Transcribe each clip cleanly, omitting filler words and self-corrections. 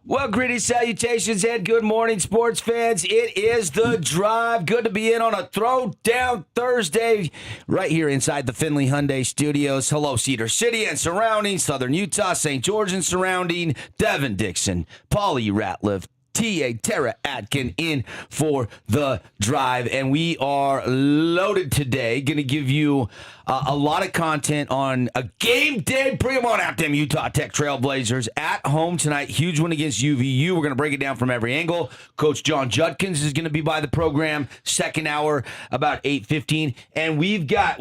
Well, greetings, salutations, and good morning, sports fans. It is The Drive. Good to be in on a Throwdown Thursday right here inside the Findlay Hyundai Studios. Hello, Cedar City and surrounding, Southern Utah, St. George and surrounding, Devin, Dixon, Paulie, Ratliff, T.A. Tara Atkin in for The Drive. And we are loaded today. Going to give you a lot of content on a game day. Bring them on out, them Utah Tech Trailblazers at home tonight. Huge win against UVU. We're going to break it down from every angle. Coach John Judkins is going to be by the program. Second hour, about 8:15. And we've got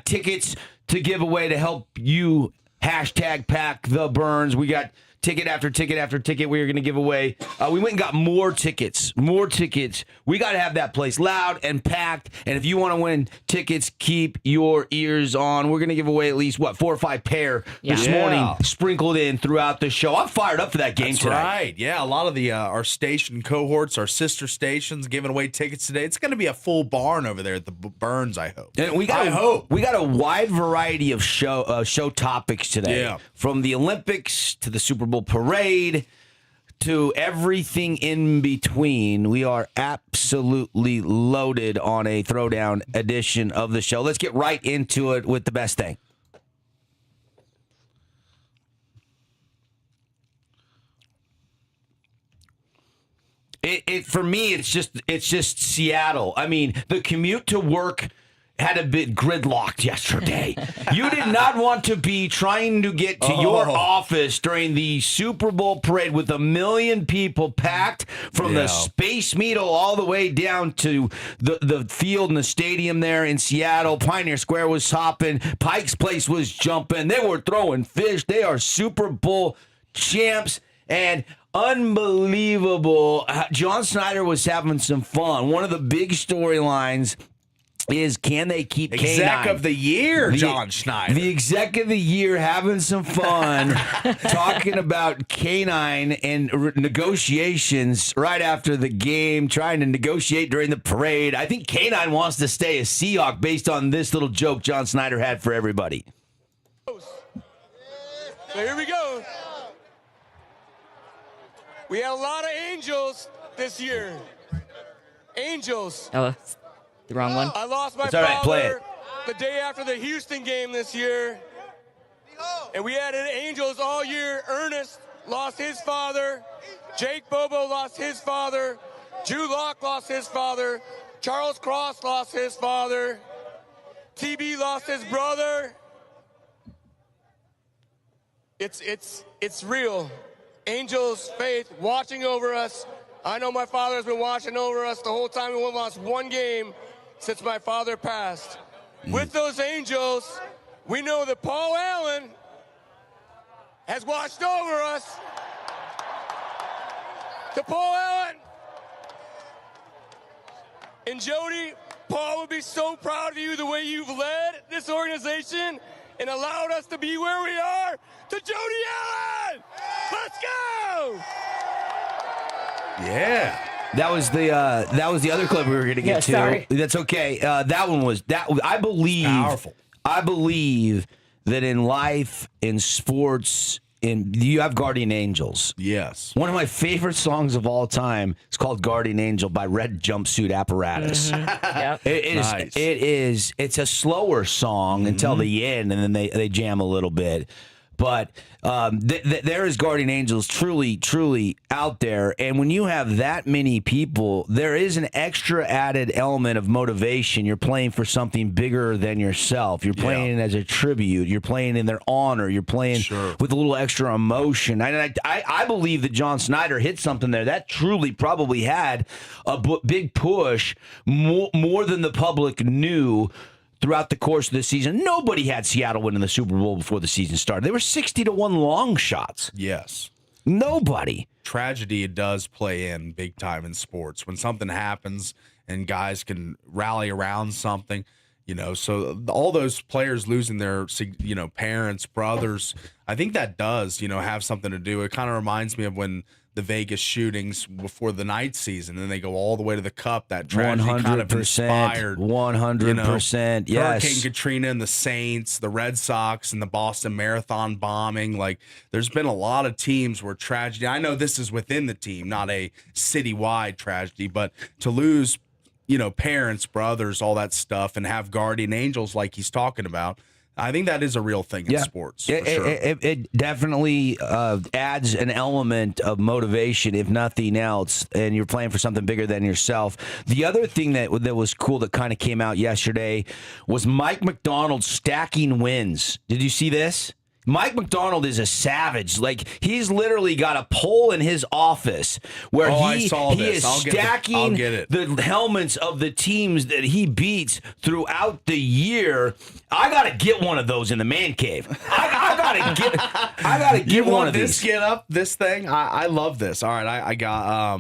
tickets to give away to help you hashtag pack the Burns. We got ticket after ticket after ticket we are going to give away. We went and got more tickets. We got to have that place loud and packed. And if you want to win tickets, keep your ears on. We're going to give away at least, 4 or 5 pair this morning, sprinkled in throughout the show. I'm fired up for that game tonight. Right. Yeah, a lot of the our station cohorts, our sister stations, giving away tickets today. It's going to be a full barn over there at the Burns, I hope. And we got a wide variety of show topics today. Yeah. From the Olympics to the Super Bowl parade to everything in between. We are absolutely loaded on a Throwdown edition of the show. Let's get right into it with the best thing. For me, it's just Seattle. I mean, the commute to work had a bit gridlocked yesterday. You did not want to be trying to get to your office during the Super Bowl parade with 1 million people packed from the Space Needle all the way down to the field and the stadium there in Seattle. Pioneer Square was hopping. Pike's Place was jumping. They were throwing fish. They are Super Bowl champs. And unbelievable. John Snyder was having some fun. One of the big storylines is, can they keep Exec K9? of the year, John Schneider. The exec of the year having some fun talking about K9 and negotiations right after the game, trying to negotiate during the parade. I think K9 wants to stay a Seahawk based on this little joke John Snyder had for everybody. So here we go. We had a lot of angels this year. Angels. Oh, the wrong one. I lost my It's all right, play father it. the day after the Houston game this year. And we had angels all year. Ernest lost his father. Jake Bobo lost his father. Drew Locke lost his father. Charles Cross lost his father. TB lost his brother. It's real. Angels, faith, watching over us. I know my father has been watching over us the whole time. We only lost one game since my father passed. With those angels, we know that Paul Allen has watched over us. To Paul Allen and Jody, Paul would be so proud of you the way you've led this organization and allowed us to be where we are. To Jody Allen, let's go! Yeah. That was the other clip we were going to get to. Sorry. That's okay. That one was I believe Powerful. I believe that in life, in sports, you have guardian angels. Yes. One of my favorite songs of all time is called "Guardian Angel" by Red Jumpsuit Apparatus. Yep. It's a slower song until the end, and then they jam a little bit. But there is guardian angels truly out there. And when you have that many people, there is an extra added element of motivation. You're playing for something bigger than yourself. You're playing as a tribute. You're playing in their honor. You're playing with a little extra emotion. I believe that John Snyder hit something there. That truly probably had a big push, more than the public knew. Throughout the course of the season, nobody had Seattle winning the Super Bowl before the season started. They were 60-1 long shots. Yes. Nobody. Tragedy does play in big time in sports when something happens and guys can rally around something. So all those players losing their, parents, brothers, I think that does, have something to do. It kind of reminds me of when the Vegas shootings before the night season, and they go all the way to the Cup. That tragedy kind of inspired 100%. Yes, Hurricane Katrina and the Saints, the Red Sox, and the Boston Marathon bombing. Like, there's been a lot of teams where tragedy. I know this is within the team, not a citywide tragedy, but to lose, parents, brothers, all that stuff, and have guardian angels like he's talking about. I think that is a real thing in sports. For sure. It definitely adds an element of motivation, if nothing else, and you're playing for something bigger than yourself. The other thing that was cool that kind of came out yesterday was Mike Macdonald stacking wins. Did you see this? Mike Macdonald is a savage. Like, he's literally got a pole in his office where he is stacking the helmets of the teams that he beats throughout the year. I got to get one of those in the man cave. I got to get one of these. Get up this thing. I love this. All right, I got.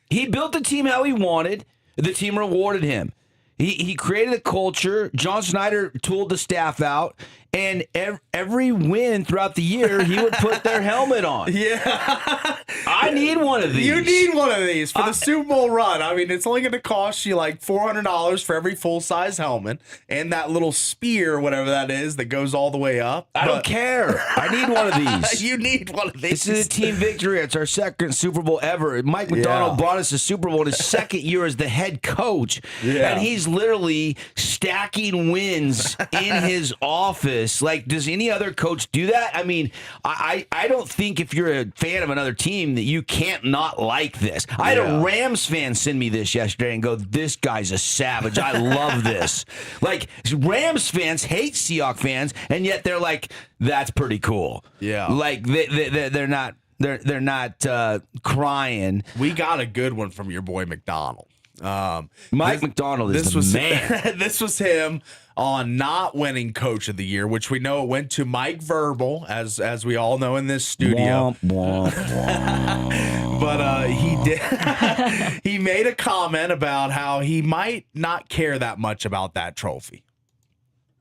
He built the team how he wanted. The team rewarded him. He created a culture. John Schneider tooled the staff out. And every win throughout the year, he would put their helmet on. Yeah. I need one of these. You need one of these for the Super Bowl run. I mean, it's only going to cost you like $400 for every full-size helmet and that little spear, whatever that is, that goes all the way up. I don't care. I need one of these. You need one of these. This is a team victory. It's our second Super Bowl ever. Mike Macdonald brought us a Super Bowl in his second year as the head coach. Yeah. And he's literally stacking wins in his office. Like, does any other coach do that? I mean, I don't think if you're a fan of another team that you can't not like this. I had a Rams fan send me this yesterday and go, this guy's a savage. I love this. Like, Rams fans hate Seahawks fans, and yet they're like, that's pretty cool. Yeah. Like, they're not crying. We got a good one from your boy McDonald. Mike Macdonald is the man. This was him on not winning Coach of the Year, which we know it went to Mike Verbal, as we all know in this studio. Womp, womp, womp. But he did. He made a comment about how he might not care that much about that trophy.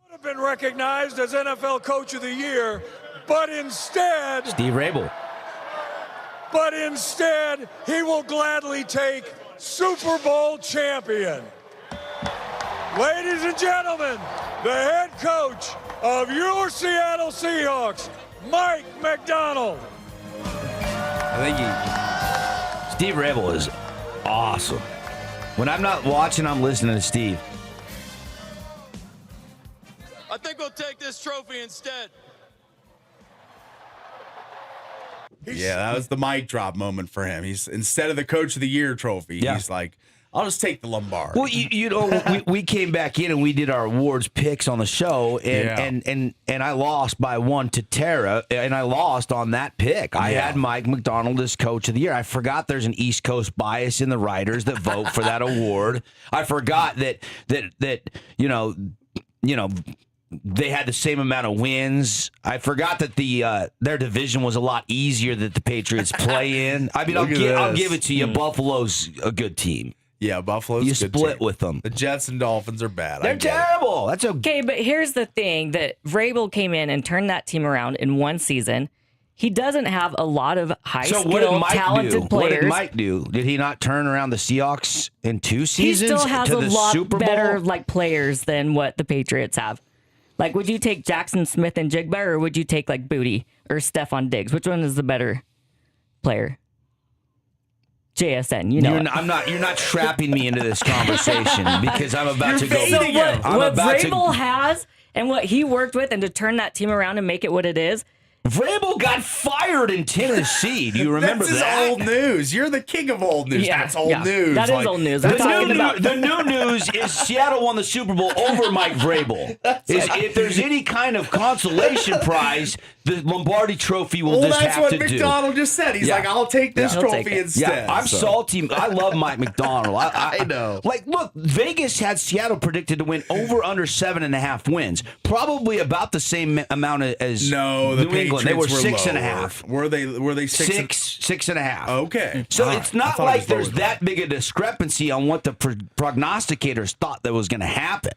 Would have been recognized as NFL Coach of the Year, but instead, Steve Rabel. But instead, he will gladly take Super Bowl champion. Ladies and gentlemen, the head coach of your Seattle Seahawks, Mike Macdonald. I think Steve Rabel is awesome. When I'm not watching, I'm listening to Steve. I think we'll take this trophy instead. Yeah, that was the mic drop moment for him. He's instead of the Coach of the Year trophy, he's like, I'll just take the Lombardi. Well, you know, we came back in and we did our awards picks on the show, and I lost by 1 to Tara, and I lost on that pick. I had Mike Macdonald as Coach of the Year. I forgot there's an East Coast bias in the writers that vote for that award. I forgot that you know. They had the same amount of wins. I forgot that their division was a lot easier that the Patriots play in. I mean, I'll give it to you. Buffalo's a good team. Yeah, Buffalo's a good team. You split with them. The Jets and Dolphins are bad. They're terrible. That's okay, but here's the thing, that Vrabel came in and turned that team around in one season. He doesn't have a lot of high-skilled, talented players. What did Mike do? Did he not turn around the Seahawks in 2 seasons? He still has to a the lot Super Bowl? better players than what the Patriots have. Like, would you take Jackson Smith and Jigba, or would you take Booty or Stephon Diggs? Which one is the better player? JSN, You're not trapping me into this conversation because I'm about to go. So what Vrabel has and what he worked with, and to turn that team around and make it what it is. Vrabel got fired in Tennessee. Do you remember that? That's old news. You're the king of old news. Yeah, that's old news. That is old news. The new news is Seattle won the Super Bowl over Mike Vrabel. If there's any kind of consolation prize, the Lombardi Trophy will just have to do. That's what McDonald just said. He's like, I'll take this trophy instead. Yeah, I'm salty. I love Mike McDonald. I know. Like, look, Vegas had Seattle predicted to win over under 7.5 wins. Probably about the same amount as New England. They were 6.5. Were they 6? 6.5. Okay. So it's not like there's that big a discrepancy on what the prognosticators thought that was going to happen.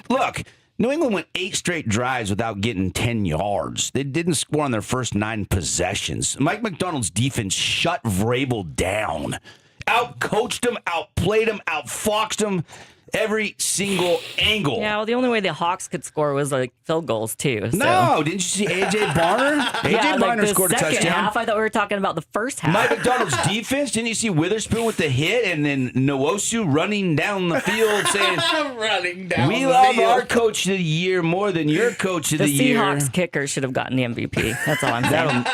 Look, New England went 8 straight drives without getting 10 yards. They didn't score on their first 9 possessions. Mike McDonald's defense shut Vrabel down. Out-coached him, outplayed him, outfoxed him. Every single angle. Yeah, well, the only way the Hawks could score was like field goals too. So. No, didn't you see A.J. Barner? A.J. Barner scored a touchdown. Second half, I thought we were talking about the first half. Mike McDonald's defense, didn't you see Witherspoon with the hit and then Nwosu running down the field saying, we love our coach of the year more than your coach of the year. The Seahawks kicker should have gotten the MVP. That's all I'm saying.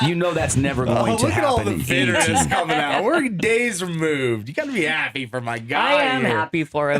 You know that's never going to happen. Look at all the in bitterness 18. coming out. We're days removed. You got to be happy for my guy. I am happy for him.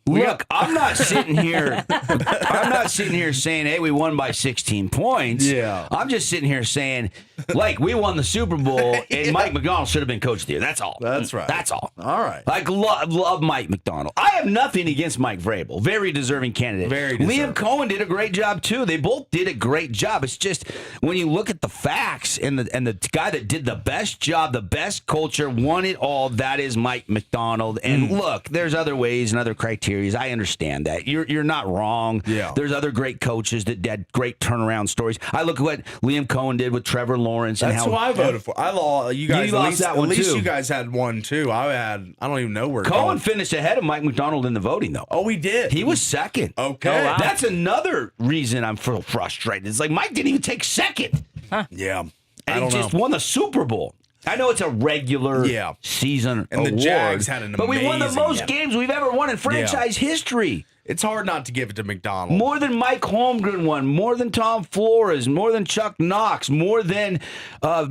Look, I'm not sitting here. I'm not sitting here saying, "Hey, we won by 16 points." Yeah. I'm just sitting here saying, like, we won the Super Bowl, and Mike McDonald should have been coach of the year. That's all. That's right. That's all. All right. Like, love Mike McDonald. I have nothing against Mike Vrabel. Very deserving candidate. Very deserving. Liam Cohen did a great job too. They both did a great job. It's just when you look at the facts and the guy that did the best job, the best culture, won it all. That is Mike McDonald. And look, there's other ways and other criteria. I understand that. You're not wrong. Yeah. There's other great coaches that had great turnaround stories. I look at what Liam Cohen did with Trevor Lawrence. And That's how who I voted for. I lost. You guys lost that one, at least too. you guys had one too. I don't even know where Cohen finished ahead of Mike McDonald in the voting, though. Oh, he did. He was second. Okay. Oh, wow. That's another reason I'm frustrated. It's like Mike didn't even take second. Yeah. And I don't he just know. won the Super Bowl. I know it's a regular season And the award, Jags had an but we won the amazing most game. games we've ever won in franchise history. It's hard not to give it to McDonald. More than Mike Holmgren won, more than Tom Flores, more than Chuck Knox, more than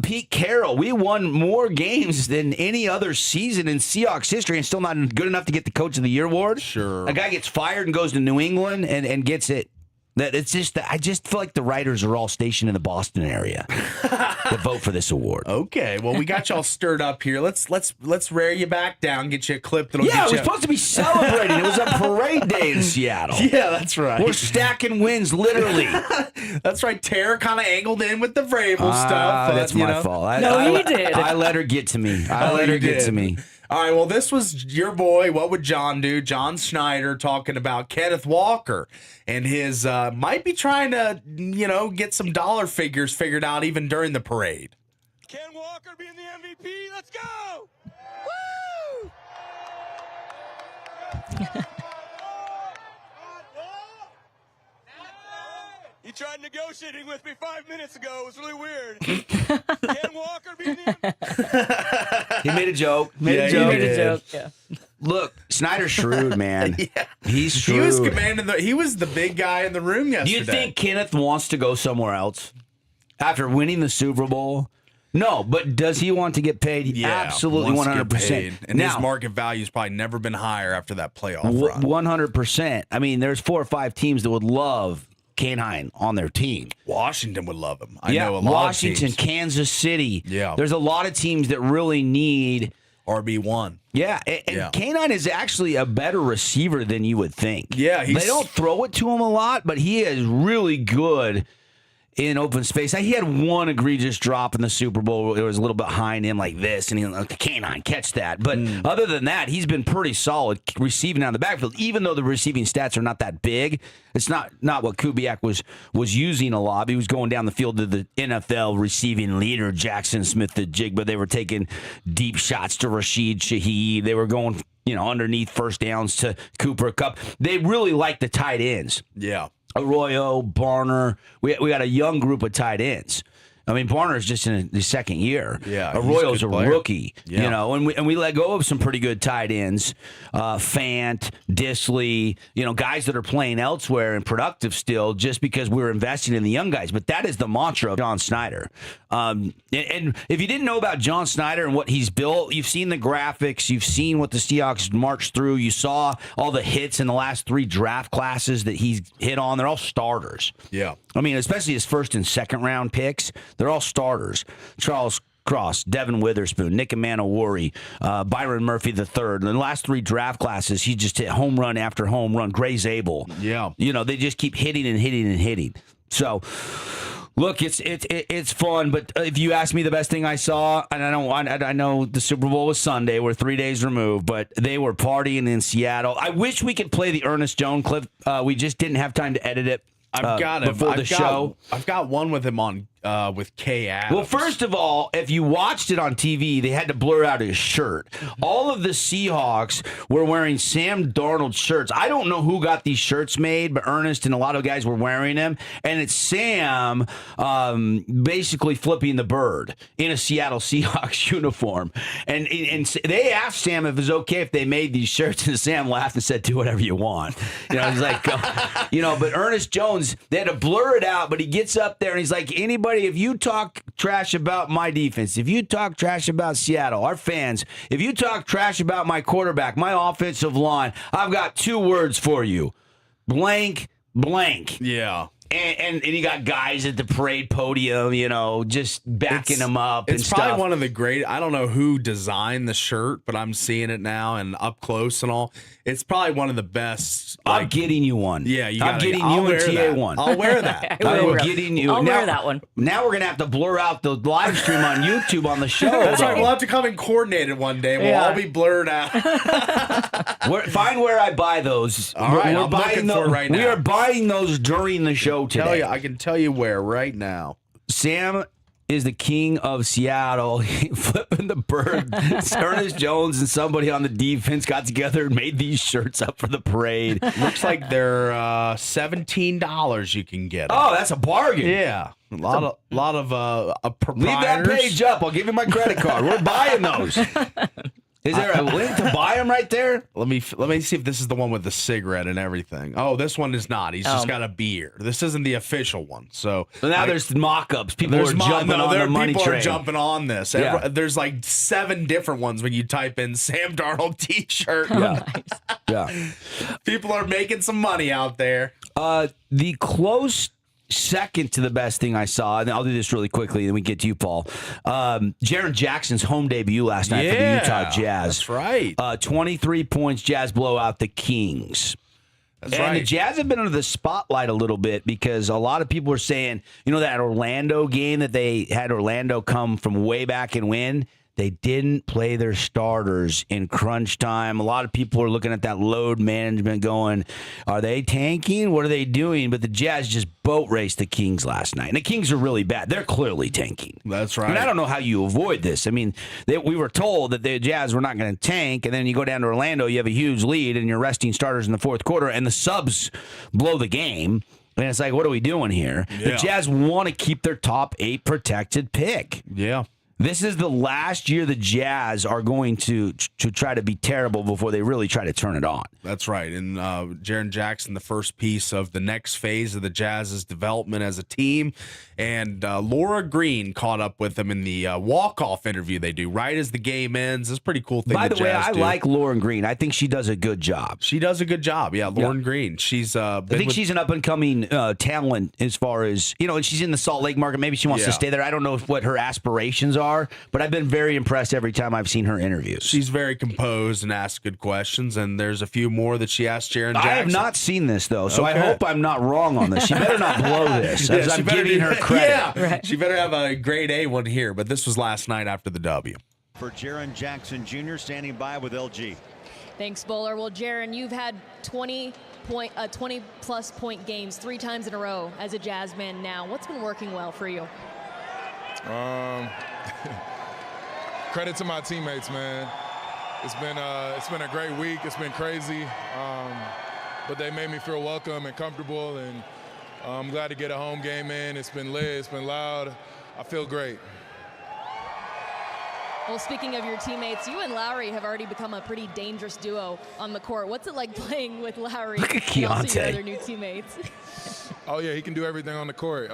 Pete Carroll. We won more games than any other season in Seahawks history and still not good enough to get the Coach of the Year award. Sure. A guy gets fired and goes to New England and gets it. That it's just I just feel like the writers are all stationed in the Boston area to vote for this award. Okay, well, we got y'all stirred up here. Let's rear you back down, get you a clip that'll Yeah, get we're you. supposed to be celebrating. It was a parade day in Seattle. Yeah, that's right. We're stacking wins, literally. That's right. Tara kind of angled in with the Vrabel stuff. That's my fault. No, he did. I let her get to me. I let her get to me. All right, well, this was your boy, What Would John Do? John Schneider talking about Kenneth Walker and his might be trying to, get some dollar figures figured out even during the parade. Ken Walker being the MVP. Let's go! Woo! He tried negotiating with me 5 minutes ago. It was really weird. Ken Walker being the MVP. He made a joke. Yeah, he You made did. a joke. Yeah. Look, Snyder's shrewd, man. Yeah. He's shrewd. He was commanding he was the big guy in the room Do yesterday. you think Kenneth wants to go somewhere else after winning the Super Bowl? No, but does he want to get paid? Yeah, Absolutely, wants to get 100%. paid. And now, his market value's probably never been higher after that playoff run. 100%. I mean, there's 4 or 5 teams that would love Canine on their team. Washington would love him. I know a lot Washington, of teams. Kansas City. Yeah. There's a lot of teams that really need. RB1. Yeah, and Canine is actually a better receiver than you would think. Yeah, they don't throw it to him a lot, but he is really good in open space. He had one egregious drop in the Super Bowl. It was a little behind him like this, and he like, Canine, catch that. But other than that, he's been pretty solid receiving out of the backfield, even though the receiving stats are not that big. It's not what Kubiak was using a lot. He was going down the field to the NFL receiving leader, Jackson Smith-Njigba. They were taking deep shots to Rashid Shaheed. They were going, underneath first downs to Cooper Kupp. They really like the tight ends. Yeah. Arroyo, Barner. We got a young group of tight ends. I mean, Barner's just in his second year. Yeah, Arroyo's he's a a good player. rookie. Yeah. And we let go of some pretty good tight ends. Fant, Disley, guys that are playing elsewhere and productive still just because we're investing in the young guys. But that is the mantra of John Snyder. And if you didn't know about John Snyder and what he's built, you've seen the graphics, you've seen what the Seahawks marched through, you saw all the hits in the last 3 draft classes that he's hit on. They're all starters. Yeah. I mean, especially his first and second round picks, they're all starters. Charles Cross, Devin Witherspoon, Nick Manowari, Byron Murphy III. In the last 3 draft classes, he just hit home run after home run. Gray Zabel. Yeah. They just keep hitting and hitting and hitting. So, Look, it's fun, but if you ask me the best thing I saw, and I know the Super Bowl was Sunday, we're 3 days removed, but they were partying in Seattle. I wish we could play the Ernest Jones clip. We just didn't have time to edit it. I've got him before the show. I've got one with him on with Kay Adams. Well, first of all, if you watched it on TV, they had to blur out his shirt. All of the Seahawks were wearing Sam Darnold shirts. I don't know who got these shirts made, but Ernest and a lot of guys were wearing them. And it's Sam basically flipping the bird in a Seattle Seahawks uniform. And they asked Sam if it was okay if they made these shirts, and Sam laughed and said, "Do whatever you want." He's like, but Ernest Jones, they had to blur it out, but he gets up there and he's like, anybody, if you talk trash about my defense, if you talk trash about Seattle, our fans, if you talk trash about my quarterback, my offensive line, I've got 2 words for you. Blank, blank. Yeah. And you got guys at the parade podium, just backing them up and stuff. It's probably one of the great. I don't know who designed the shirt, but I'm seeing it now and up close and all. It's probably one of the best. I'm getting you one. Yeah, I'm getting you and TA one. I'll wear that. I'm getting you. I'll wear that one. Now we're gonna have to blur out the live stream on YouTube on the show. That's right. We'll have to come in coordinated one day. We'll all be blurred out. Find where I buy those. All right, we're I'm buying looking for it right now. We are buying those during the show today. I can tell you where right now. Sam is the king of Seattle, flipping the bird. Ernest Jones and somebody on the defense got together and made these shirts up for the parade. Looks like they're $17 you can get. Oh, that's a bargain. Yeah. A lot of proprietors. Leave that page up. I'll give you my credit card. We're buying those. Is there a link to buy them right there? Let me see if this is the one with the cigarette and everything. Oh, this one is not. He's just got a beer. This isn't the official one. So now there's mock-ups. People are jumping on the money people train. Are jumping on this. Yeah. There's like 7 different ones when you type in Sam Darnold T-shirt. Yeah. Yeah. People are making some money out there. The close second to the best thing I saw, and I'll do this really quickly, then we get to you, Paul. Jaren Jackson's home debut last night for the Utah Jazz. That's right. 23 points, Jazz blow out the Kings. That's and right. the Jazz have been under the spotlight a little bit because a lot of people are saying, that Orlando game that they had Orlando come from way back and win, they didn't play their starters in crunch time. A lot of people are looking at that load management going, are they tanking? What are they doing? But the Jazz just boat raced the Kings last night. And the Kings are really bad. They're clearly tanking. That's right. And I don't know how you avoid this. I mean, we were told that the Jazz were not going to tank, and then you go down to Orlando, you have a huge lead, and you're resting starters in the fourth quarter, and the subs blow the game. And it's like, what are we doing here? Yeah. The Jazz want to keep their top 8 protected pick. Yeah. This is the last year the Jazz are going to try to be terrible before they really try to turn it on. That's right. And Jaren Jackson, the first piece of the next phase of the Jazz's development as a team. And Laura Green caught up with them in the walk-off interview they do right as the game ends. It's a pretty cool thing. By the way, I do. like Lauren Green. I think she does a good job. She does a good job. Yeah, Lauren Green. She's I think she's an up-and-coming talent as far as, and she's in the Salt Lake market. Maybe she wants to stay there. I don't know what her aspirations are, but I've been very impressed every time I've seen her interviews. She's very composed and asks good questions, and there's a few more that she asked Jaren Jackson. I have not seen this, though, so I hope I'm not wrong on this. She better not blow this, as I'm giving her credit. Yeah, right. She better have a grade A one here, but this was last night after the W. For Jaren Jackson Jr. standing by with LG. Thanks, Bowler. Well, Jaren, you've had 20-plus point games 3 times in a row as a Jazz man now. What's been working well for you? Credit to my teammates, man. It's been a great week. It's been crazy, but they made me feel welcome and comfortable, and I'm glad to get a home game in. It's been lit. It's been loud. I feel great. Well, speaking of your teammates, you and Lowry have already become a pretty dangerous duo on the court. What's it like playing with Lowry Look at and also your Keontae. other new teammates? Oh yeah, he can do everything on the court.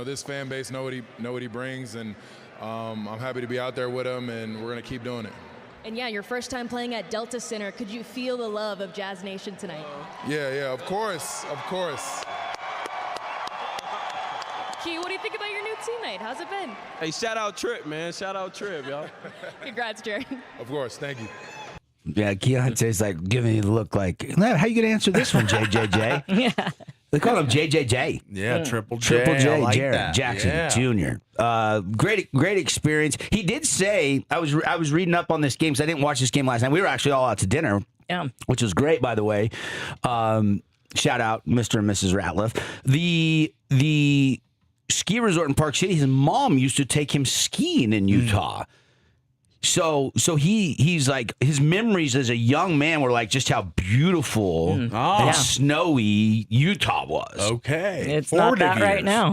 This fan base know what he brings, and I'm happy to be out there with him, and we're gonna keep doing it. And yeah, your first time playing at Delta Center. Could you feel the love of Jazz Nation tonight? Yeah, of course. Key, what do you think about your new teammate? How's it been? Hey, shout out Trip, man. Shout out Trip, y'all. Congrats, Jared. Of course, thank you. Yeah, Keontae's like giving you the look like, how you going to answer this one, JJJ? Yeah. They call him JJJ. Yeah, Triple J. Triple J, I like Jared that. Jackson Yeah. Jr. Great experience. He did say, I was reading up on this game because I didn't watch this game last night. We were actually all out to dinner, which was great, by the way. Shout out Mr. and Mrs. Ratliff. The ski resort in Park City, his mom used to take him skiing in Utah. So he's like, his memories as a young man were like just how beautiful and snowy Utah was. Okay. It's not that right now.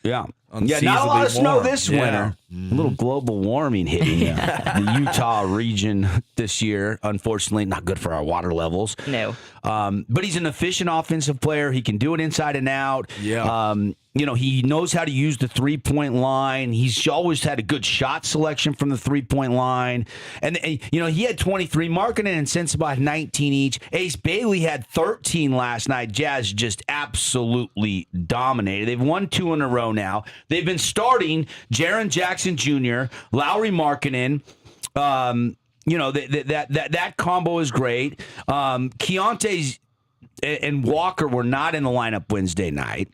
Yeah. Yeah, not a lot of snow this winter. A little global warming hitting the Utah region this year. Unfortunately, not good for our water levels. No. But he's an efficient offensive player. He can do it inside and out. Yeah. He knows how to use the three-point line. He's always had a good shot selection from the three-point line. And he had 23. Markkanen and Sensabaugh 19 each. Ace Bailey had 13 last night. Jazz just absolutely dominated. They've won 2 in a row now. They've been starting Jaren Jackson Jr., Lauri Markkanen. That combo is great. Keontae's and Walker were not in the lineup Wednesday night,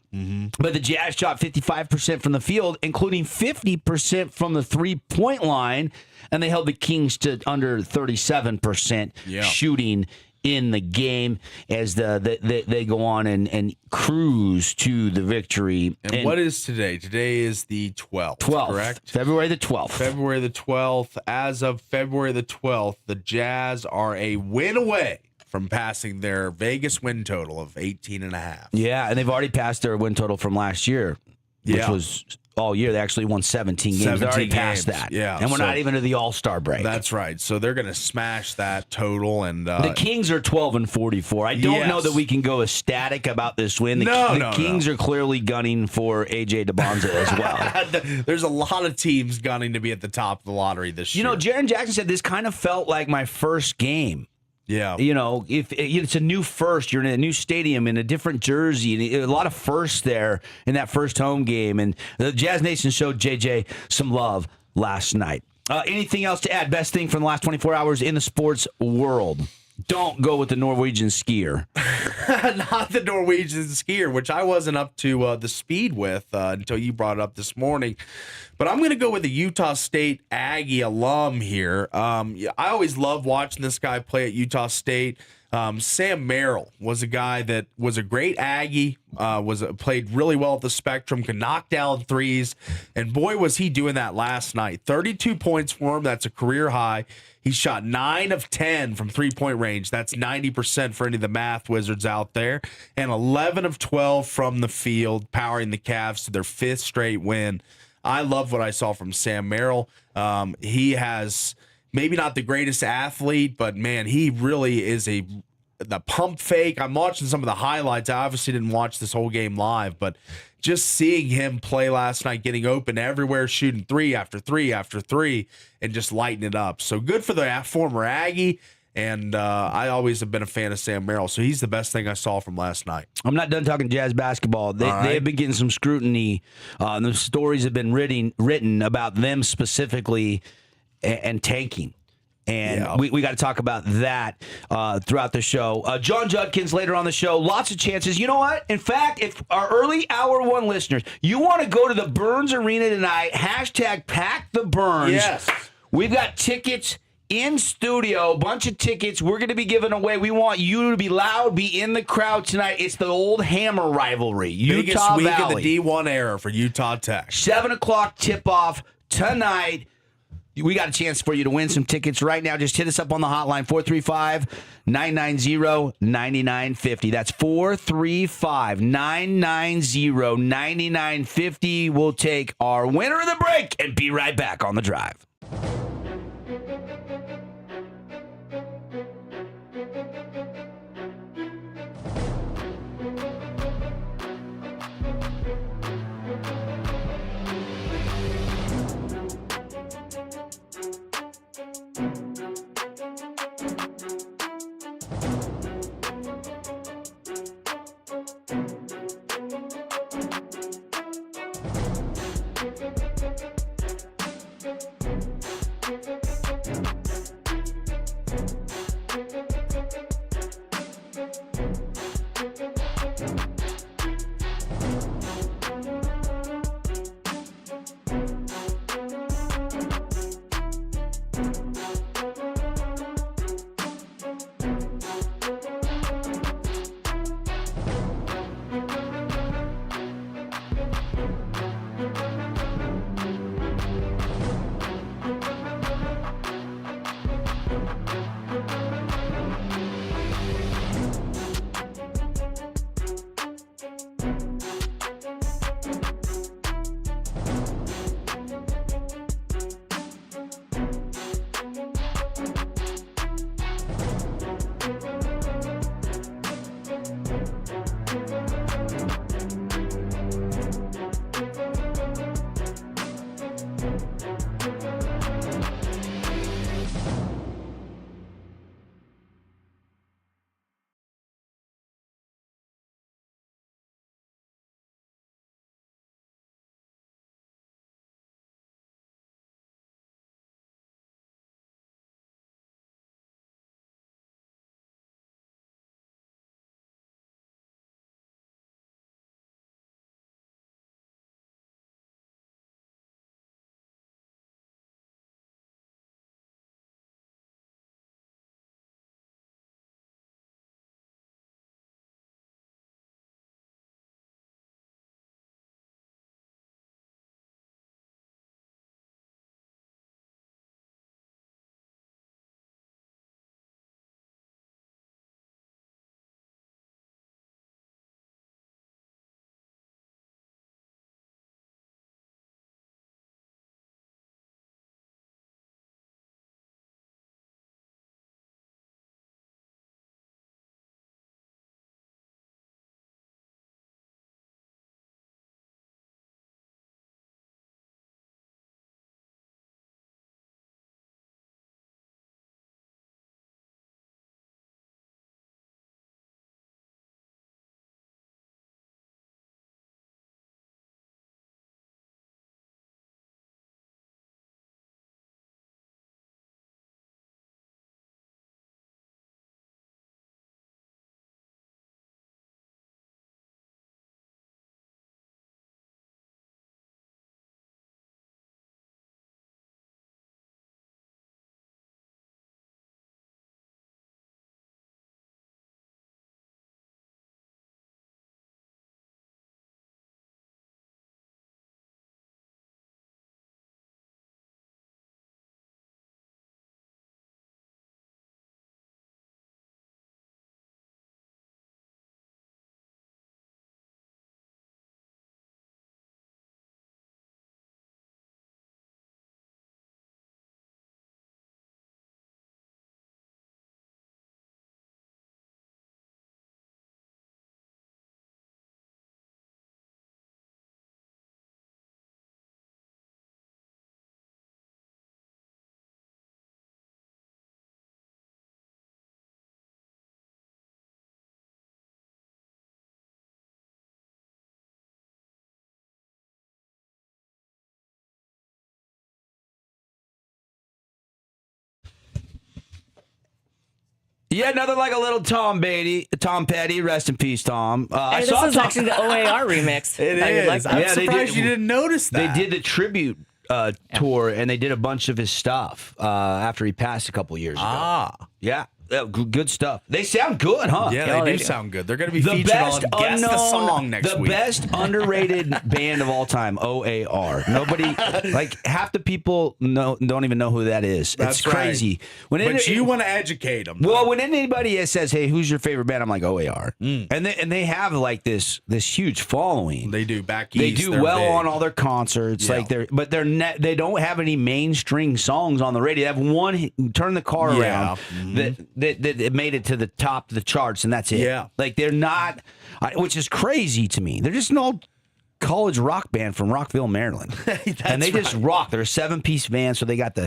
but the Jazz shot 55% from the field, including 50% from the three-point line, and they held the Kings to under 37% shooting in the game as they go on and cruise to the victory. And what is today? Today is the 12th, correct? February the 12th. February the 12th. As of February the 12th, the Jazz are a win away from passing their Vegas win total of 18.5. Yeah, and they've already passed their win total from last year, which was all year. They actually won 17 games. They already passed that. Yeah. And we're not even to the All-Star break. That's right. So they're going to smash that total. And the Kings are 12-44. I don't know that we can go ecstatic about this win. The Kings are clearly gunning for A.J. DeBonza as well. There's a lot of teams gunning to be at the top of the lottery this year. Jaren Jackson said this kind of felt like my first game. Yeah. If it's a new first, you're in a new stadium in a different jersey. A lot of firsts there in that first home game. And the Jazz Nation showed JJ some love last night. Anything else to add? Best thing from the last 24 hours in the sports world? Don't go with the Norwegian skier. Not the Norwegian skier, which I wasn't up to the speed with until you brought it up this morning. But I'm going to go with a Utah State Aggie alum here. I always love watching this guy play at Utah State. Sam Merrill was a guy that was a great Aggie, played really well at the spectrum, could knock down threes, and boy, was he doing that last night. 32 points for him. That's a career high. He shot 9 of 10 from three-point range. That's 90% for any of the math wizards out there. And 11 of 12 from the field, powering the Cavs to their 5th straight win. I love what I saw from Sam Merrill. He has maybe not the greatest athlete, but, man, he really is the pump fake. I'm watching some of the highlights. I obviously didn't watch this whole game live, but just seeing him play last night, getting open everywhere, shooting 3 after 3 after 3, and just lighting it up. So good for the former Aggie, and I always have been a fan of Sam Merrill, so he's the best thing I saw from last night. I'm not done talking Jazz basketball. They have been getting some scrutiny. The stories have been written about them specifically and tanking. And we got to talk about that throughout the show. John Judkins later on the show. Lots of chances. You know what? In fact, if our early hour one listeners, you want to go to the Burns Arena tonight, hashtag pack the Burns. Yes. We've got tickets in studio, a bunch of tickets we're going to be giving away. We want you to be loud, be in the crowd tonight. It's the old Hammer rivalry. Biggest Utah week Valley. of the D1 era for Utah Tech. 7 o'clock tip-off tonight. We got a chance for you to win some tickets right now. Just hit us up on the hotline, 435-990-9950. That's 435-990-9950. We'll take our winner of the break and be right back on The Drive. Yeah, another like a little Tom Petty. Rest in peace, Tom. Hey, this is actually the OAR remix. It How you is. like that? I'm surprised you didn't notice that. They did the tribute tour, and they did a bunch of his stuff after he passed a couple years ago. Yeah. Good stuff. They sound good, huh? Yeah, they do sound good. They're going to be featured on Guess the Song next week. The best underrated band of all time, OAR. Nobody, like half the people don't even know who that is. That's it's crazy. Right. But you want to educate them. Well, when anybody says, "Hey, who's your favorite band?" I'm like OAR, and they have like this huge following. They do back They east. do well big. on all their concerts. Yeah. Like they don't have any mainstream songs on the radio. They have one Turn the Car Around that made it to the top of the charts, and that's it. Yeah. Like they're not, which is crazy to me. They're just an old college rock band from Rockville, Maryland, and they just rock. They're a 7-piece band, so they got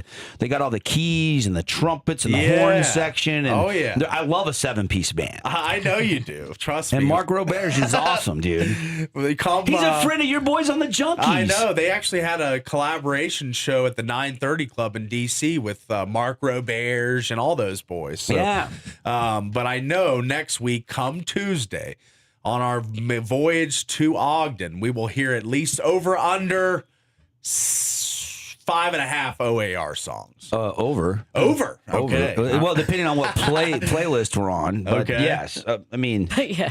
all the keys and the trumpets and the horn section. And I love a 7-piece band. I know you do. Trust me. And Mark Roberge is awesome, dude. They call him, he's a friend of your boys on the Junkies. I know. They actually had a collaboration show at the 930 Club in D.C. with Mark Roberge and all those boys. So, yeah. But I know next week, come Tuesday, on our voyage to Ogden, we will hear at least over under 5.5 OAR songs. Over. Okay. Well, depending on what playlist we're on. But Okay. yes. I mean, yeah.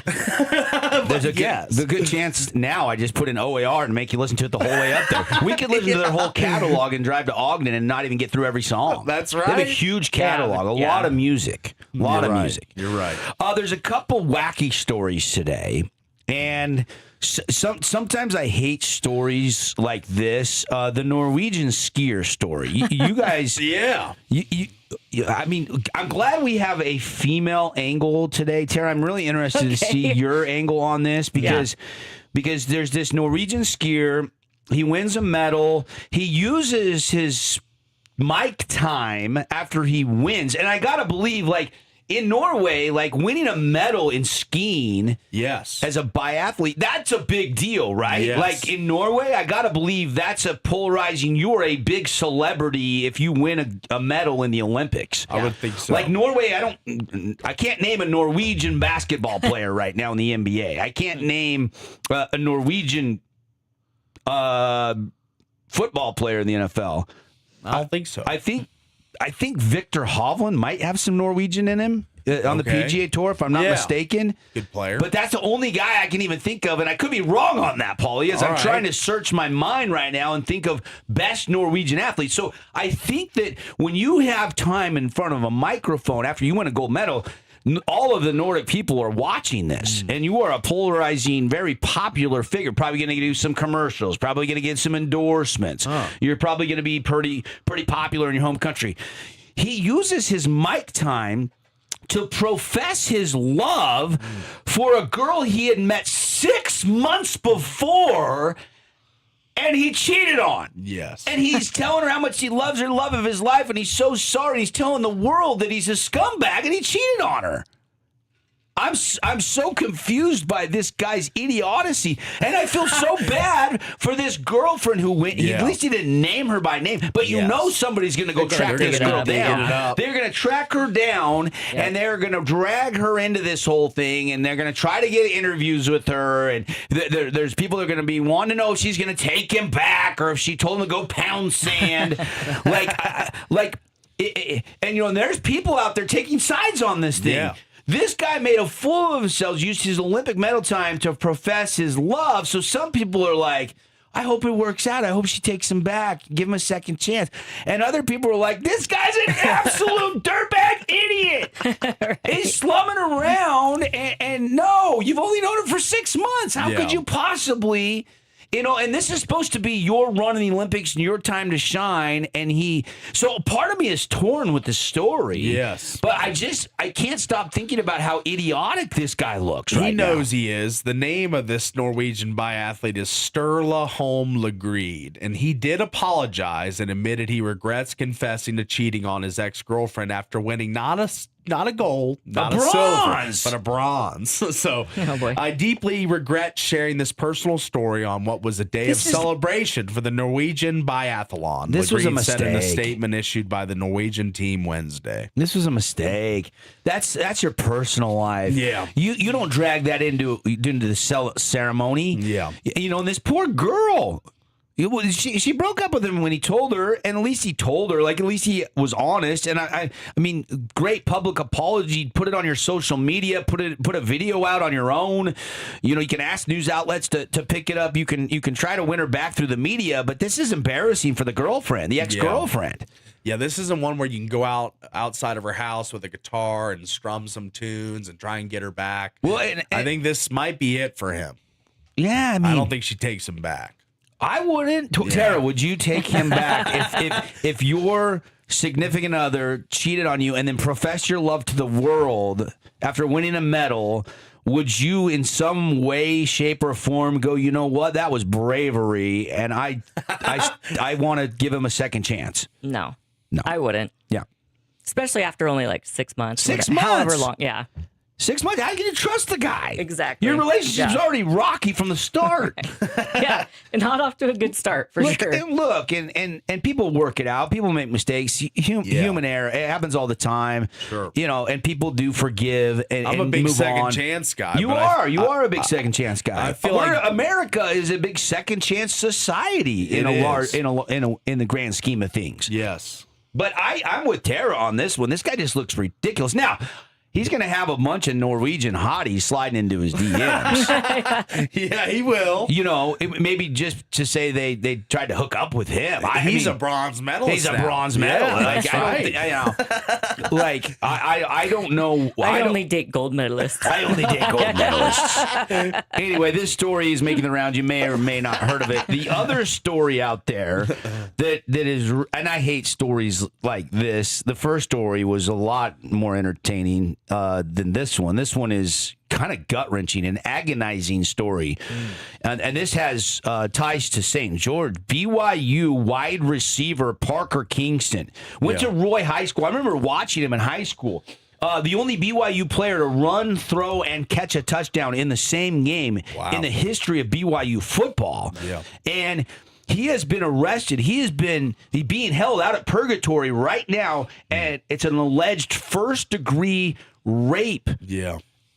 there's a good chance now I just put in OAR and make you listen to it the whole way up there. We could listen to their whole catalog and drive to Ogden and not even get through every song. That's They have a right. huge catalog, a Yeah. lot of music. A lot of music. You're right. There's a couple wacky stories today. And sometimes I hate stories like this. The Norwegian skier story. You guys, Yeah. I mean, I'm glad we have a female angle today, Tara. I'm really interested to see your angle on this because there's this Norwegian skier. He wins a medal. He uses his mic time after he wins, and I gotta believe, like, in Norway, like, winning a medal in skiing Yes. as a biathlete, that's a big deal, right? Yes. Like, in Norway, I gotta believe that's a polarizing. You are a big celebrity if you win a medal in the Olympics. I would think so. Like Norway, I can't name a Norwegian basketball player right now in the NBA. I can't name a Norwegian football player in the NFL. I don't think so. I think Victor Hovland might have some Norwegian in him on the Okay. PGA Tour, if I'm not Yeah. mistaken. Good player. But that's the only guy I can even think of, and I could be wrong on that, Paulie, as All I'm right. trying to search my mind right now and think of best Norwegian athletes. So I think that when you have time in front of a microphone after you win a gold medal, all of the Nordic people are watching this, and you are a polarizing, very popular figure. Probably going to do some commercials. Probably going to get some endorsements. You're probably going to be pretty popular in your home country. He uses his mic time to profess his love for a girl he had met 6 months before, and he cheated on. Yes. And he's telling her how much he loves her, love of his life, and he's so sorry. He's telling the world that he's a scumbag, and he cheated on her. I'm so confused by this guy's idiocy, and I feel so bad for this girlfriend who went. Yeah. At least he didn't name her by name, but you Yes. know somebody's going to go track this dig it girl up. down. They're going to track her down, and they're going to drag her into this whole thing, and they're going to try to get interviews with her. And there's people that are going to be wanting to know if she's going to take him back or if she told him to go pound sand, and and there's people out there taking sides on this thing. Yeah. This guy made a fool of himself, used his Olympic medal time to profess his love. So some people are like, I hope it works out. I hope she takes him back. Give him a second chance. And other people are like, this guy's an absolute dirtbag idiot. He's slumming around. And no, you've only known him for 6 months. How could you possibly... and this is supposed to be your run in the Olympics and your time to shine. And so part of me is torn with the story. Yes. But I can't stop thinking about how idiotic this guy looks right He knows now. he is. The name of this Norwegian biathlete is Sturla Holm Legreed, and he did apologize and admitted he regrets confessing to cheating on his ex-girlfriend after winning not a gold, not a bronze. silver, but a bronze. So Oh, boy. I deeply regret sharing this personal story on what was a day of celebration for the Norwegian biathlon. This was a Legreed said in a mistake. statement issued by the Norwegian team Wednesday. This was a mistake. That's your personal life. Yeah. You don't drag that into the ceremony. Yeah. And this poor girl. She broke up with him when he told her, and at least he told her. Like, at least he was honest. And I mean, great public apology. Put it on your social media. Put a video out on your own. You can ask news outlets to pick it up. You can try to win her back through the media. But this is embarrassing for the girlfriend, the ex-girlfriend. Yeah, this isn't one where you can go outside of her house with a guitar and strum some tunes and try and get her back. Well, I think this might be it for him. Yeah, I mean, I don't think she takes him back. I wouldn't. Tara, would you take him back if your significant other cheated on you and then professed your love to the world after winning a medal? Would you, in some way, shape, or form, go, you know what? That was bravery, and I want to give him a second chance. No. No. I wouldn't. Yeah. Especially after only like 6 months. 6 However months? long. Yeah. 6 months? How can you trust the guy? Exactly. Your relationship's Yeah. already rocky from the start. Yeah, and not off to a good start for Look, sure. and people work it out. People make mistakes. Human error. It happens all the time. Sure. And people do forgive and I'm a and big move second on. chance guy. You but are. You are a big second chance guy. I feel like America is a big second chance society in the grand scheme of things. Yes. But I'm with Tara on this one. This guy just looks ridiculous. Now, he's going to have a bunch of Norwegian hotties sliding into his DMs. Yeah, he will. Maybe just to say they tried to hook up with him. He's a bronze medalist. He's a now. bronze medalist. Yeah, I don't know. I only date gold medalists. I only date gold medalists. Anyway, this story is making the rounds. You may or may not heard of it. The other story out there that is, and I hate stories like this. The first story was a lot more entertaining than this one. This one is kind of gut-wrenching, an agonizing story. And this has ties to St. George. BYU wide receiver Parker Kingston went to Roy High School. I remember watching him in high school. The only BYU player to run, throw, and catch a touchdown in the same game in the history of BYU football. Yeah. And he has been arrested. He's being held out at purgatory right now, and it's an alleged first-degree rape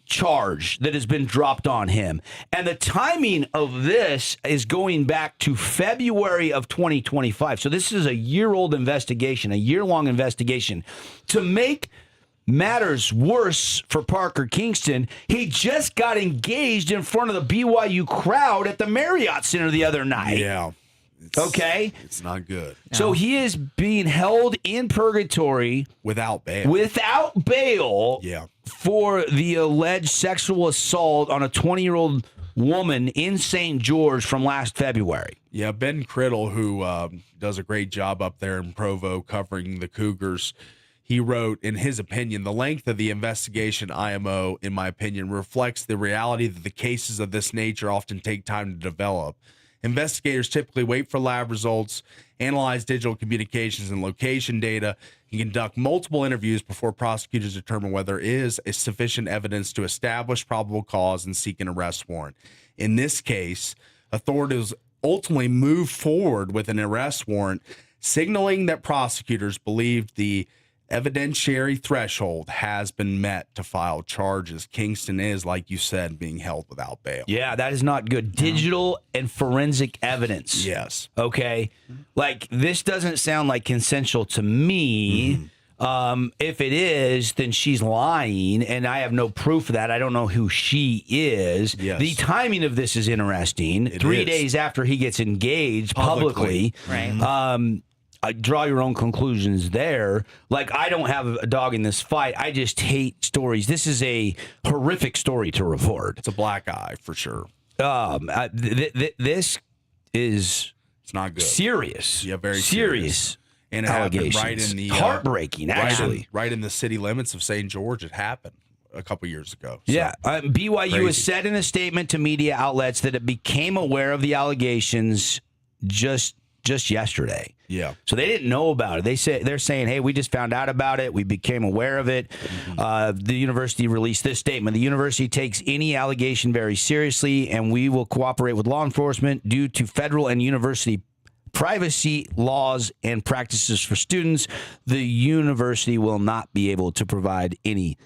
charge that has been dropped on him. And the timing of this is going back to February of 2025. So this is a year-old investigation, a year-long investigation. To make matters worse for Parker Kingston, he just got engaged in front of the BYU crowd at the Marriott Center the other night. Yeah. It's not good. So he is being held in purgatory without bail. For the alleged sexual assault on a 20-year-old woman in St. George from last February. Yeah, Ben Criddle, who does a great job up there in Provo covering the Cougars, he wrote, in his opinion, the length of the investigation IMO, in my opinion, reflects the reality that the cases of this nature often take time to develop. Investigators typically wait for lab results, analyze digital communications and location data, and conduct multiple interviews before prosecutors determine whether there is sufficient evidence to establish probable cause and seek an arrest warrant. In this case, authorities ultimately moved forward with an arrest warrant, signaling that prosecutors believed the evidentiary threshold has been met to file charges. Kingston is, like you said, being held without bail. Yeah, that is not good. Digital and forensic evidence. Yes. Okay. Like, this doesn't sound like consensual to me. If it is, then she's lying, and I have no proof of that. I don't know who she is. Yes. The timing of this is interesting. 3 days after he gets engaged publicly. Right. Draw your own conclusions there. Like, I don't have a dog in this fight. I just hate stories. This is a horrific story to report. It's a black eye for sure. This is It's not good. serious. Yeah, very serious. And it happened allegations. right in the heartbreaking, actually. right in the city limits of St. George. It happened a couple years ago. So, Yeah, BYU crazy. has said in a statement to media outlets that it became aware of the allegations just yesterday. Yeah. So they didn't know about it. They're saying, hey, we just found out about it. We became aware of it. The university released this statement. The university takes any allegation very seriously, and we will cooperate with law enforcement due to federal and university privacy laws and practices for students. The university will not be able to provide any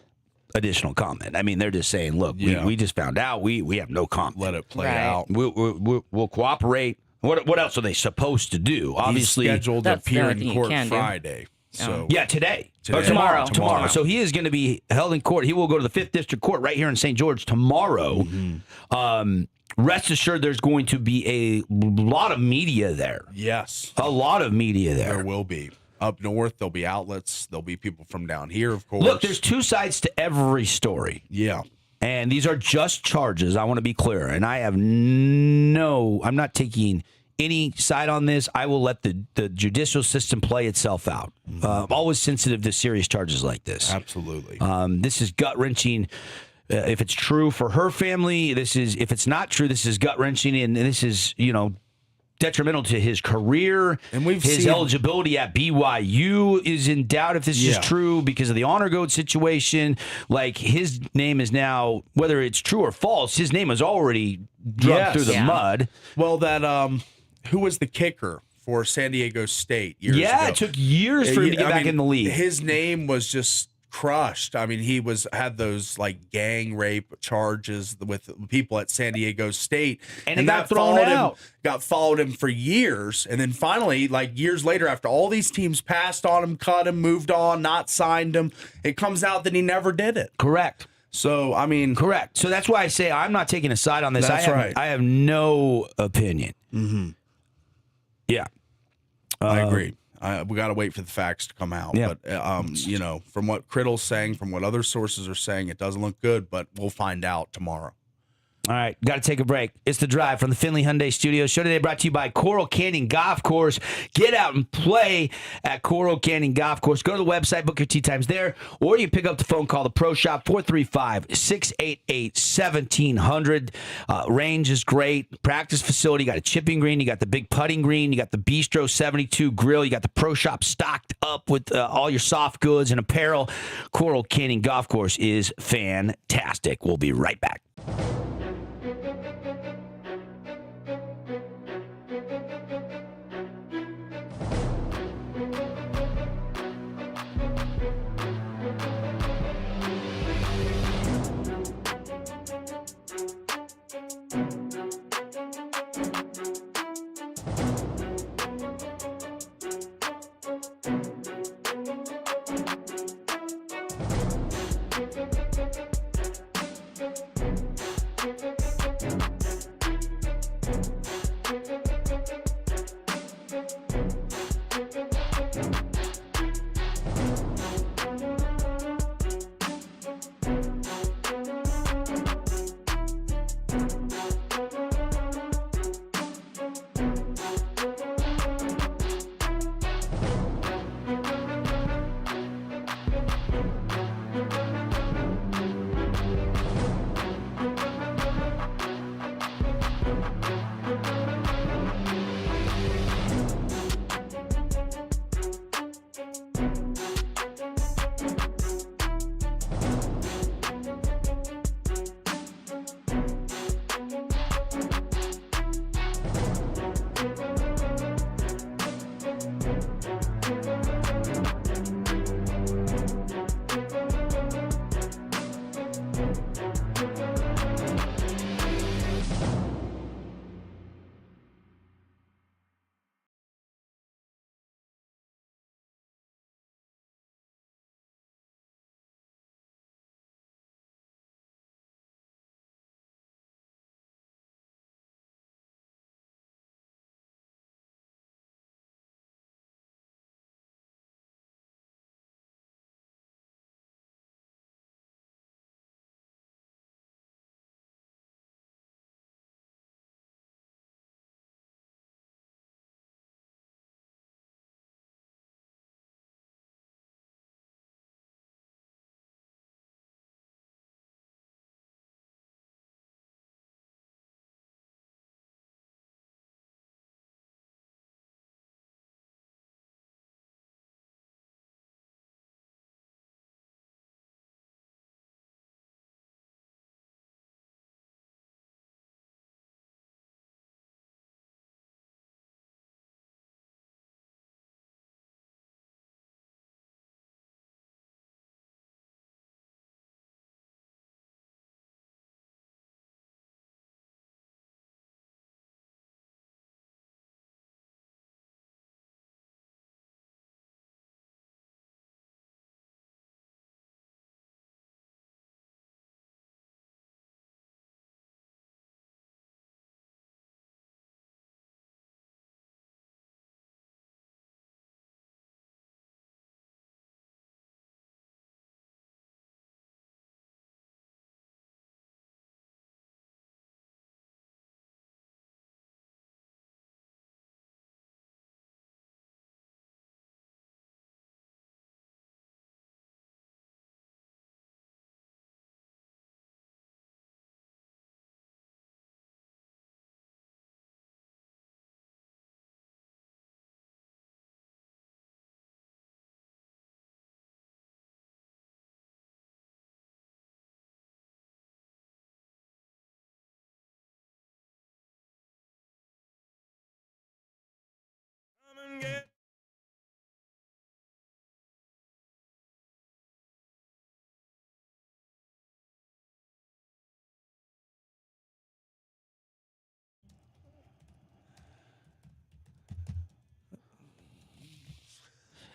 additional comment. I mean, they're just saying, look, we just found out. We have no comment. Let it play out. We'll cooperate. What else are they supposed to do? Obviously, he's scheduled to That's the appear only in thing you court can do. Friday. So yeah, today. Or Tomorrow. tomorrow. So he is going to be held in court. He will go to the 5th District Court right here in St. George tomorrow. Rest assured, there's going to be a lot of media there. Yes, A lot of media there. there will be. Up north, there'll be outlets. There'll be people from down here, of course. Look, there's two sides to every story. Yeah. And these are just charges. I want to be clear. And I have I'm not taking any side on this. I will let the judicial system play itself out. Always sensitive to serious charges like this. Absolutely. This is gut-wrenching. If it's true for her family, if it's not true, this is gut-wrenching. And this is, detrimental to his career. And we've his seen eligibility at BYU is in doubt if this is true because of the honor code situation. Like, his name is now, whether it's true or false, his name is already drugged through the mud. Well, that who was the kicker for San Diego State years ago? It took years for him to get back in the league. His name was just crushed. I mean, he got those like gang rape charges with people at San Diego State, and he got thrown out. Followed him for years, and then finally, like years later, after all these teams passed on him, cut him, moved on, not signed him, it comes out that he never did it. Correct. So I mean, correct. So that's why I say I'm not taking a side on this. That's right. I have no opinion. Mm-hmm. Yeah, I agree. We got to wait for the facts to come out. Yeah. But, from what Criddle's saying, from what other sources are saying, it doesn't look good, but we'll find out tomorrow. All right, got to take a break. It's The Drive from the Finley Hyundai Studios. Show today brought to you by Coral Canyon Golf Course. Get out and play at Coral Canyon Golf Course. Go to the website, book your tee times there, or you pick up the phone, call the Pro Shop, 435-688-1700. Range is great. Practice facility. You got a chipping green. You got the big putting green. You got the Bistro 72 grill. You got the Pro Shop stocked up with all your soft goods and apparel. Coral Canyon Golf Course is fantastic. We'll be right back.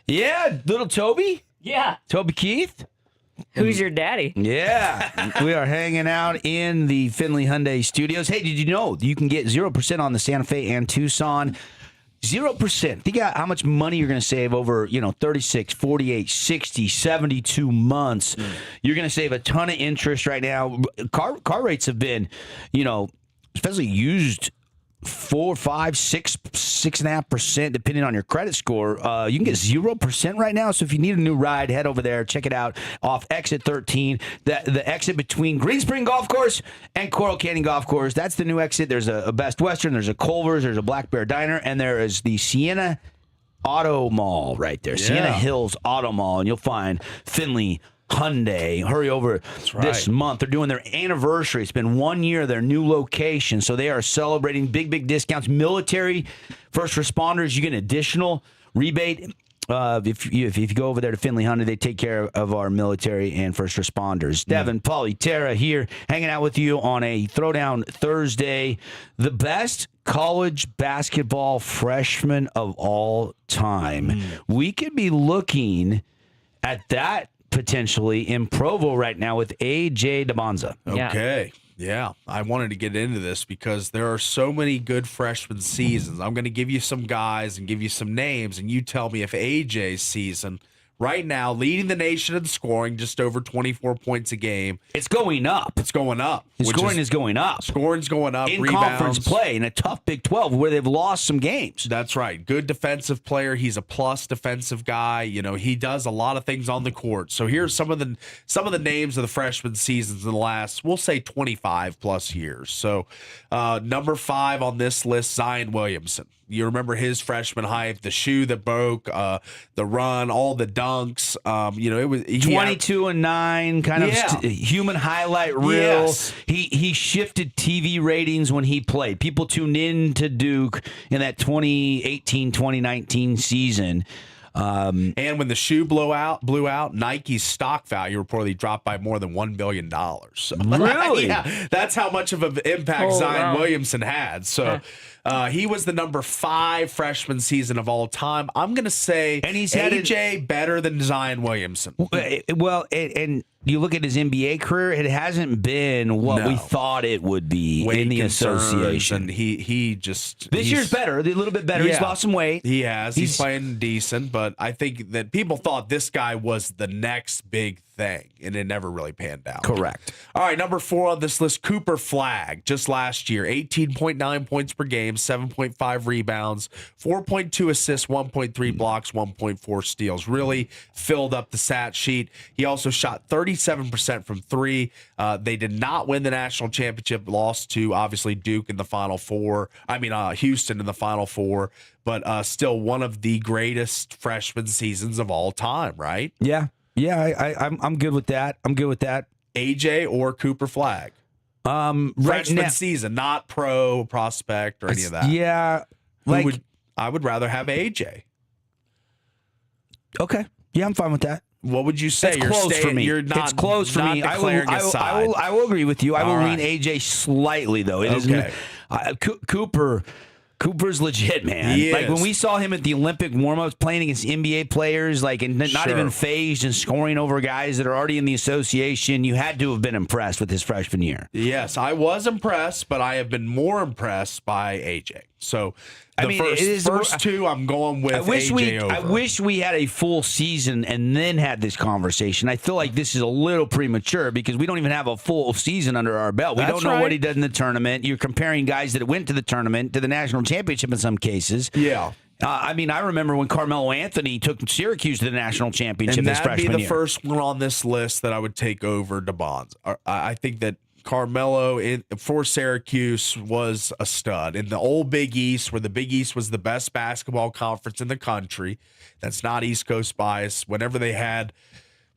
Yeah, little Toby. Yeah. Toby Keith. Who's your daddy? Yeah, we are hanging out in the Finley Hyundai Studios. Hey, did you know you can get 0% on the Santa Fe and Tucson? 0%. Think about how much money you're going to save over, 36, 48, 60, 72 months. You're going to save a ton of interest right now. Car rates have been, especially used 4, 5, 6.5%, depending on your credit score. You can get 0% right now. So if you need a new ride, head over there, check it out off exit 13, the exit between Green Spring Golf Course and Coral Canyon Golf Course. That's the new exit. There's a Best Western, there's a Culver's, there's a Black Bear Diner, and there is the Sienna Auto Mall right there. Yeah. Sienna Hills Auto Mall, and you'll find Finley Hyundai. Hurry over this month. They're doing their anniversary. It's been 1 year of their new location, so they are celebrating big discounts. Military, first responders, you get an additional rebate. If you go over there to Finley Hyundai, they take care of our military and first responders. Devin, Paulie, Tara here, hanging out with you on a Throwdown Thursday. The best college basketball freshman of all time. We could be looking at that potentially in Provo right now with A.J. DeBonza. Okay. Yeah. I wanted to get into this because there are so many good freshman seasons. I'm going to give you some guys and give you some names, and you tell me if AJ's season right now leading the nation in scoring, just over 24 points a game. It's going up. It's going up. His scoring is going up. Scoring's going up. In rebounds. Conference play in a tough Big 12 where they've lost some games. That's right. Good defensive player. He's a plus defensive guy. He does a lot of things on the court. So here's some of the names of the freshman seasons in the last, we'll say 25 plus years. So number 5 on this list, Zion Williamson. You remember his freshman hype, the shoe that broke, the run, all the dunks. It was 22-9, kind of human highlight reel. Yes. He shifted TV ratings when he played. People tuned in to Duke in that 2018-2019 season. And when the shoe blew out, Nike's stock value reportedly dropped by more than $1 billion. So, really? Yeah, that's how much of an impact Zion Williamson had. So he was the number 5 freshman season of all time. I'm going to say and he's AJ better than Zion Williamson. Well, and you look at his NBA career, it hasn't been what we thought it would be in the association. And he just this year's better, a little bit better. Yeah, He's lost some weight. He has. He's playing decent, but I think that people thought this guy was the next big thing, and it never really panned out. Correct. All right, number 4 on this list, Cooper Flagg. Just last year, 18.9 points per game, 7.5 rebounds, 4.2 assists, 1.3 blocks, 1.4 steals. Really filled up the stat sheet. He also shot 37% from 3. They did not win the national championship, lost to, obviously, Duke in the Final Four. Houston in the Final Four. But still one of the greatest freshman seasons of all time, right? Yeah. Yeah, I'm good with that. AJ or Cooper Flagg? Freshman season, not pro prospect or any of that. Yeah. I would rather have AJ. Okay. Yeah, I'm fine with that. What would you say? It's close for me. It's close for me. I will agree with you. I will lean AJ slightly, though. It is Cooper's legit, man. Like when we saw him at the Olympic warm-ups playing against NBA players, and not even phased and scoring over guys that are already in the association, you had to have been impressed with his freshman year. Yes, I was impressed, but I have been more impressed by AJ. So first 2, I'm going with AJ over. I wish we had a full season and then had this conversation. I feel like this is a little premature because we don't even have a full season under our belt. We don't know what he did in the tournament. You're comparing guys that went to the tournament to the national championship in some cases. Yeah. I remember when Carmelo Anthony took Syracuse to the national championship his freshman year. And that'd be the first one on this list that I would take over DeBonza. I think that Carmelo for Syracuse was a stud. In the old Big East, where the Big East was the best basketball conference in the country, that's not East Coast bias. Whenever they had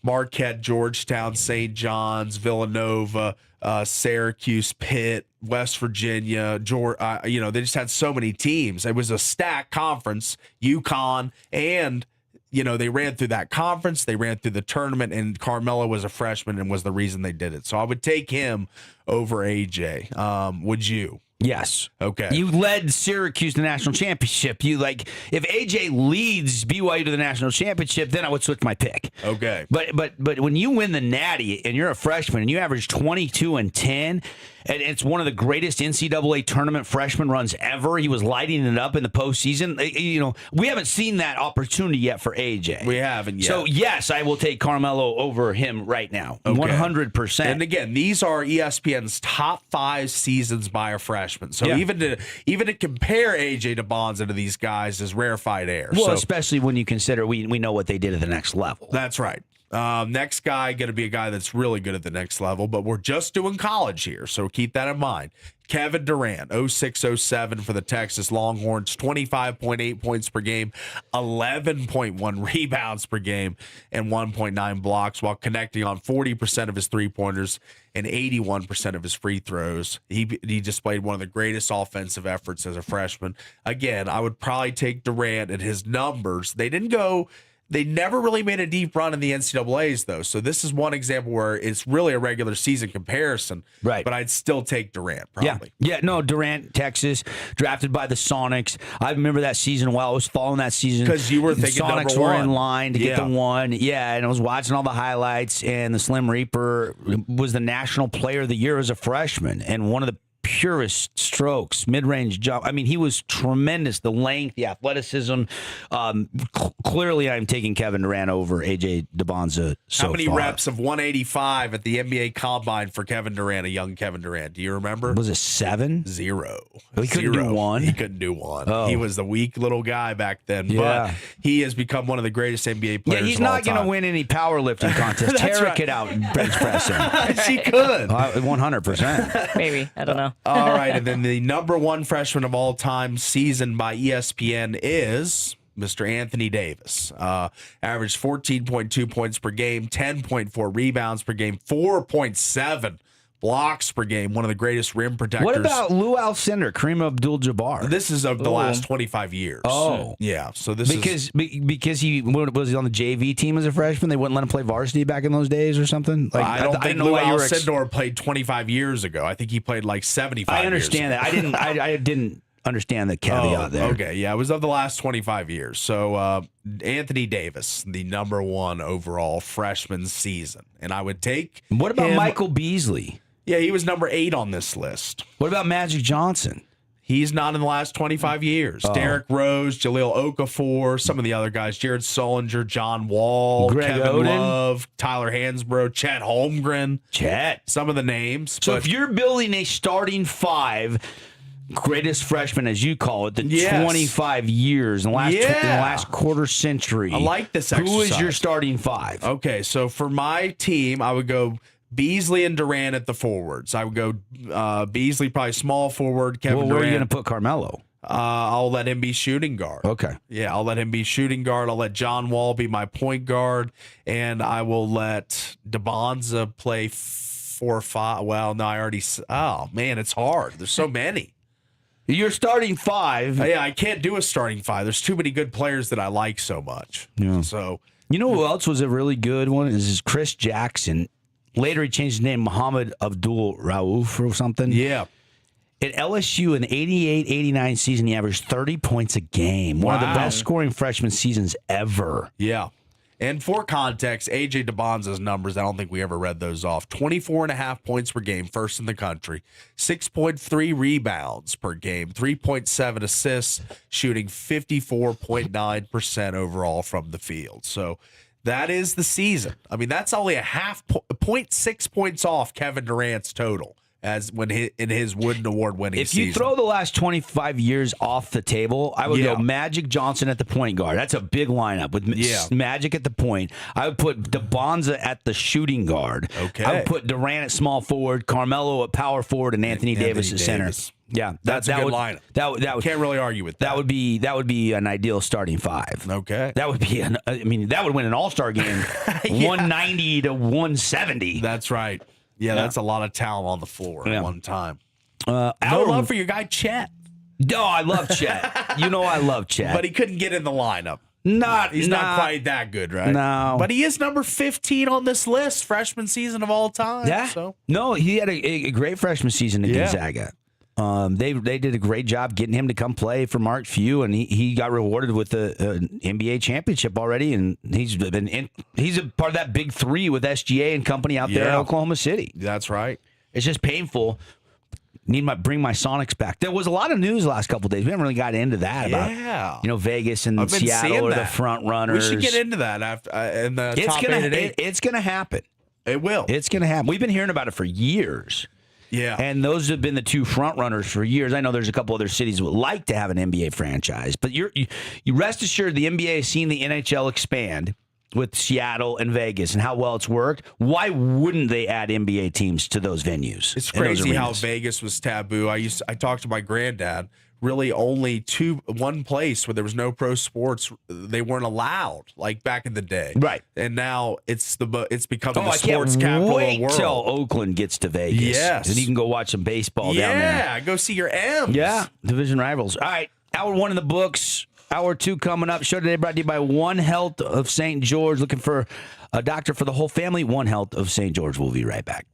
Marquette, Georgetown, St. John's, Villanova, Syracuse, Pitt, West Virginia, they just had so many teams. It was a stacked conference, UConn, and they ran through that conference, they ran through the tournament, and Carmelo was a freshman and was the reason they did it. So I would take him over AJ. Would you? Yes. Okay. You led Syracuse to the national championship. If AJ leads BYU to the national championship, then I would switch my pick. Okay. But when you win the Natty and you're a freshman and you average 22 and 10, and it's one of the greatest NCAA tournament freshman runs ever. He was lighting it up in the postseason. We haven't seen that opportunity yet for AJ. We haven't yet. So yes, I will take Carmelo over him right now. Okay. 100%. And again, these are ESPN's top 5 seasons by a freshman. So even to compare AJ DeBonza to these guys is rarefied air. Well, especially when you consider we know what they did at the next level. That's right. Next guy going to be a guy that's really good at the next level, but we're just doing college here, so keep that in mind. Kevin Durant, 06-07 for the Texas Longhorns, 25.8 points per game, 11.1 rebounds per game, and 1.9 blocks while connecting on 40% of his three-pointers and 81% of his free throws. He displayed one of the greatest offensive efforts as a freshman. Again, I would probably take Durant at his numbers. They never really made a deep run in the NCAAs, though. So this is one example where it's really a regular season comparison. Right. But I'd still take Durant, probably. Yeah, no, Durant, Texas, drafted by the Sonics. I remember that season while I was following that season. Because you were thinking Sonics number were one. in line to get the one. Yeah, and I was watching all the highlights, and the Slim Reaper was the National Player of the Year as a freshman, and one of the purest strokes, mid-range jump. I mean, he was tremendous. The length, the athleticism. Clearly, I'm taking Kevin Durant over AJ DeBonza so How many far. reps of 185 at the NBA Combine for Kevin Durant, a young Kevin Durant? Do you remember? Was it 7? 0. He couldn't do one? He couldn't do one. Oh. He was the weak little guy back then. Yeah. But he has become one of the greatest NBA players Yeah, he's of all not going to time. win any powerlifting contest. That's Tara right. could out bench press him. She could. 100%. Maybe. I don't know. All right, and then the number 1 freshman of all time season by ESPN is Mr. Anthony Davis. Averaged 14.2 points per game, 10.4 rebounds per game, 4.7 blocks per game. One of the greatest rim protectors. What about Lou Alcindor, Kareem Abdul-Jabbar? This is of the last 25 years. Oh. Yeah. So this is because he was on the JV team as a freshman. They wouldn't let him play varsity back in those days or something. Like I don't think didn't know Lou why you were Alcindor played 25 years ago. I think he played like 75 I understand years that. ago. I didn't understand the caveat there. Okay, yeah, it was of the last 25 years. So Anthony Davis, the number 1 overall freshman season, and I would take. What about him- Michael Beasley? Yeah, he was number 8 on this list. What about Magic Johnson? He's not in the last 25 years. Derrick Rose, Jahlil Okafor, some of the other guys, Jared Sullinger, John Wall, Greg Kevin Oden? Love, Tyler Hansbrough, Chet Holmgren. Chet. Some of the names. So but if you're building a starting 5, greatest freshman, as you call it, the Yes. 25 years in the last quarter century. I like this Who is exercise. your starting 5? Okay, so for my team, I would go Beasley and Durant at the forwards. I would go Beasley, probably small forward. Kevin Where are you Durant. going to put Carmelo? I'll let him be shooting guard. Okay. Yeah, I'll let him be shooting guard. I'll let John Wall be my point guard, and I will let DeBonza play 4-5. Well, no, I already. Oh man, it's hard. There's so many. You're starting 5. Yeah, I can't do a starting 5. There's too many good players that I like so much. Yeah. So You know who else was a really good one? Is Chris Jackson. Later, he changed his name, Muhammad Abdul Rauf or something. yeah. At LSU in the 88-89 season, he averaged 30 points a game. One of the Wow. best scoring freshman seasons ever. Yeah. And for context, AJ DeBonza's numbers, I don't think we ever read those off. 24.5 points per game, first in the country. 6.3 rebounds per game, 3.7 assists, shooting 54.9% overall from the field. So that is the season. I mean, that's only a 0.6 points off Kevin Durant's total as when in his Wooden Award winning If season. you throw the last 25 years off the table, I would Yeah. go Magic Johnson at the point guard. That's a big lineup with Yeah. Magic at the point. I would put DeBonza at the shooting guard. Okay. I would put Durant at small forward, Carmelo at power forward, and Anthony Davis at center. Davis. Yeah, That's a good would, lineup. That would Can't really argue with that. that would be an ideal starting 5. Okay. That would be that would win an All-Star game 190 to 170. That's right. Yeah, that's a lot of talent on the floor at one time. No love for your guy Chet, No, I love Chet. You know I love Chet. but he couldn't get in the lineup. He's Not quite that good, right? No. But he is number 15 on this list, freshman season of all time. Yeah. So No, he had a great freshman season at Yeah. Gonzaga. They did a great job getting him to come play for Mark Few, and he got rewarded with an NBA championship already, and he's a part of that big three with SGA and company out there in Oklahoma City. That's right. It's just painful. Bring my Sonics back. There was a lot of news the last couple of days. We haven't really got into that about Vegas and Seattle are the front runners. We should get into that after in the top 8 at 8. It's going to happen. It will. It's going to happen. We've been hearing about it for years. Yeah. And those have been the two front runners for years. I know there's a couple other cities that would like to have an NBA franchise, but you rest assured the NBA has seen the NHL expand with Seattle and Vegas and how well it's worked. Why wouldn't they add NBA teams to those venues? It's crazy how Vegas was taboo. I talked to my granddad. Really, only one place where there was no pro sports. They weren't allowed, like back in the day. Right. And now it's becoming the sports capital of the world. Till Oakland gets to Vegas. Yes. And you can go watch some baseball down there. Yeah, go see your M's. Yeah, division rivals. All right, hour 1 in the books. Hour 2 coming up. Show today brought to you by One Health of St. George. Looking for a doctor for the whole family. One Health of St. George. We'll be right back.